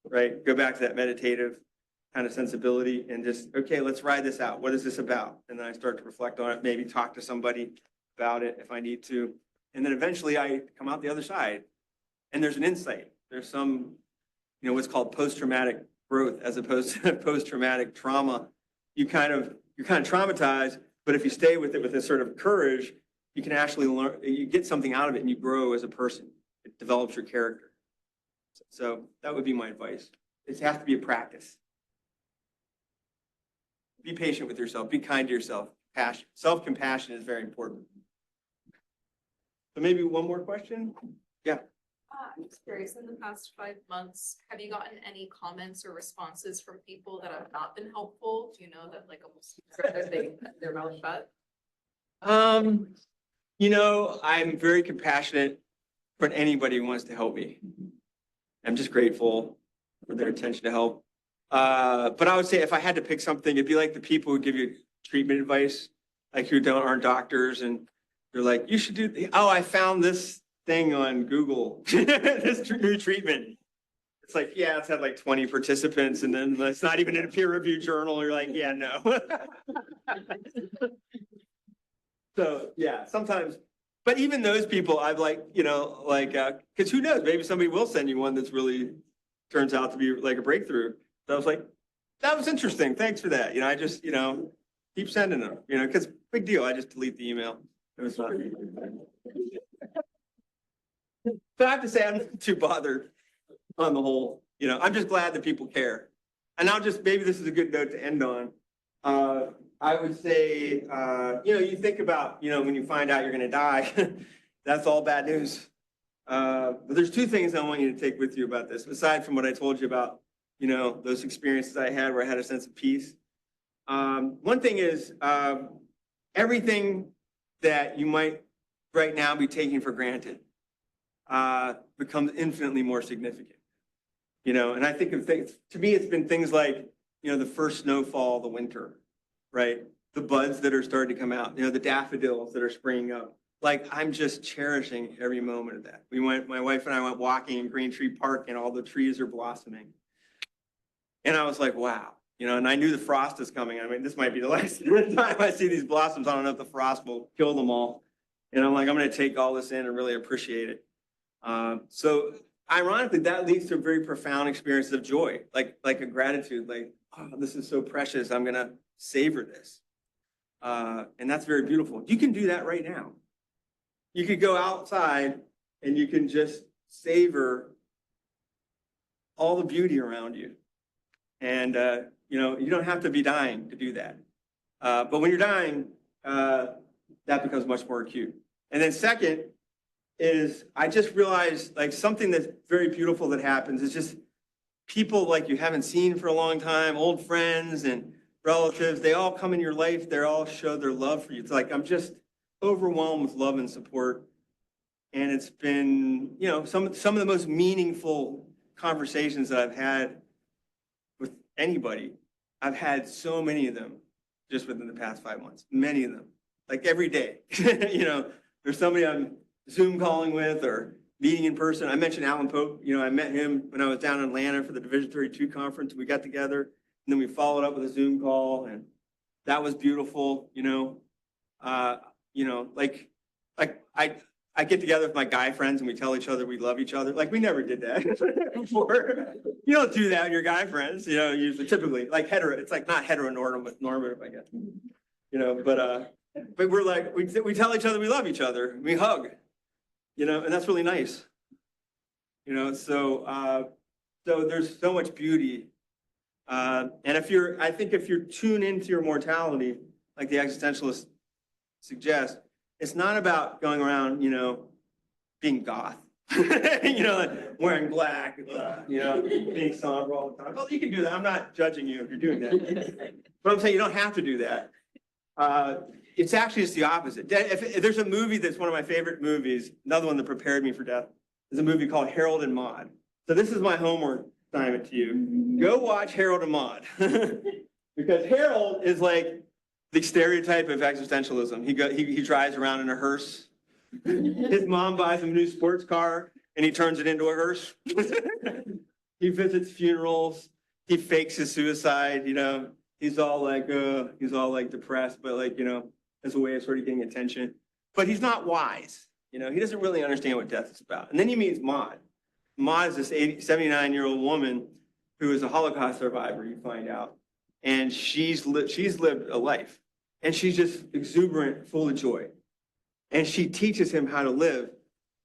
right? Go back to that meditative kind of sensibility and just, okay, let's ride this out. What is this about? And then I start to reflect on it, maybe talk to somebody about it if I need to. And then eventually I come out the other side and there's an insight. There's some, you know, what's called post-traumatic growth as opposed to post-traumatic trauma. You're kind of traumatized, but if you stay with it with this sort of courage, you can actually learn, you get something out of it and you grow as a person. It develops your character. So that would be my advice. It has to be a practice. Be patient with yourself. Be kind to yourself. Self-compassion is very important. So maybe one more question? Yeah. I'm just curious, in the past 5 months, have you gotten any comments or responses from people that have not been helpful? Do you know that like almost they their mouth shut? You know, I'm very compassionate for anybody who wants to help me. I'm just grateful for their intention to help. But I would say if I had to pick something, it'd be like the people who give you treatment advice, like who aren't doctors, and they're like, you should do, I found this thing on Google, this new treatment. It's like, yeah, it's had like 20 participants, and then it's not even in a peer-reviewed journal. You're like, yeah, no. So yeah, sometimes, but even those people, I've like, you know, like, because who knows, maybe somebody will send you one that's really turns out to be like a breakthrough. So I was like, that was interesting. Thanks for that. You know, I just, you know, keep sending them, you know, because big deal. I just delete the email. It was not. So I have to say, I'm not too bothered on the whole. You know, I'm just glad that people care. And I'll just, maybe this is a good note to end on. I would say, you know, you think about, you know, when you find out you're going to die, that's all bad news. But there's two things I want you to take with you about this, aside from what I told you about, you know, those experiences I had where I had a sense of peace. One thing is everything that you might right now be taking for granted becomes infinitely more significant. You know, and I think of things, to me, it's been things like, you know, the first snowfall of the winter, right? The buds that are starting to come out, you know, the daffodils that are springing up. Like, I'm just cherishing every moment of that. My wife and I went walking in Green Tree Park and all the trees are blossoming. And I was like, wow, you know, and I knew the frost is coming. I mean, this might be the last time I see these blossoms. I don't know if the frost will kill them all. And I'm like, I'm going to take all this in and really appreciate it. So ironically, that leads to very profound experiences of joy, like a gratitude, like, oh, this is so precious. I'm going to savor this. And that's very beautiful. You can do that right now. You could go outside and you can just savor all the beauty around you. And, you know, you don't have to be dying to do that. But when you're dying, that becomes much more acute. And then second is I just realized like something that's very beautiful that happens is just people like you haven't seen for a long time, old friends and relatives, they all come in your life. They all show their love for you. It's like, I'm just overwhelmed with love and support. And it's been, you know, some of the most meaningful conversations that I've had with anybody. I've had so many of them just within the past 5 months, many of them, like every day. You know, there's somebody I'm Zoom calling with or meeting in person. I mentioned Alan Pope. You know, I met him when I was down in Atlanta for the Division 32 conference. We got together and then we followed up with a Zoom call, and that was beautiful. You know, like I get together with my guy friends and we tell each other we love each other. Like we never did that before. You don't do that with your guy friends. You know, usually typically like hetero. It's like not heteronormative, I guess. You know, but But we're like, we tell each other we love each other, we hug, and that's really nice. So there's so much beauty. And I think if you're tuned into your mortality, like the existentialists suggest, it's not about going around, being goth, like wearing black, being somber all the time. Well, you can do that. I'm not judging you if you're doing that. But I'm saying you don't have to do that. It's actually just the opposite. If there's a movie that's one of my favorite movies, another one that prepared me for death, is a movie called Harold and Maude. So this is my homework assignment to you. Go watch Harold and Maude. Because Harold is like the stereotype of existentialism. He drives around in a hearse. His mom buys him a new sports car and he turns it into a hearse. He visits funerals. He fakes his suicide, He's all like depressed, but as a way of sort of getting attention. But he's not wise. He doesn't really understand what death is about. And then he meets Maud. Maud is this 79-year-old woman who is a Holocaust survivor, you find out. And she's lived a life. And she's just exuberant, full of joy. And she teaches him how to live.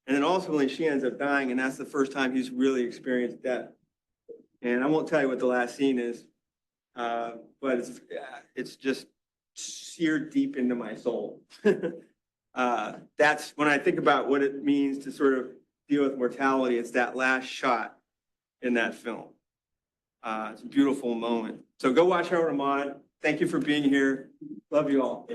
And then ultimately she ends up dying, and that's the first time he's really experienced death. And I won't tell you what the last scene is, but it's just seared deep into my soul. That's when I think about what it means to sort of deal with mortality. It's that last shot in that film. It's a beautiful moment. So go watch Harold and Maude. Thank you for being here. Love you all.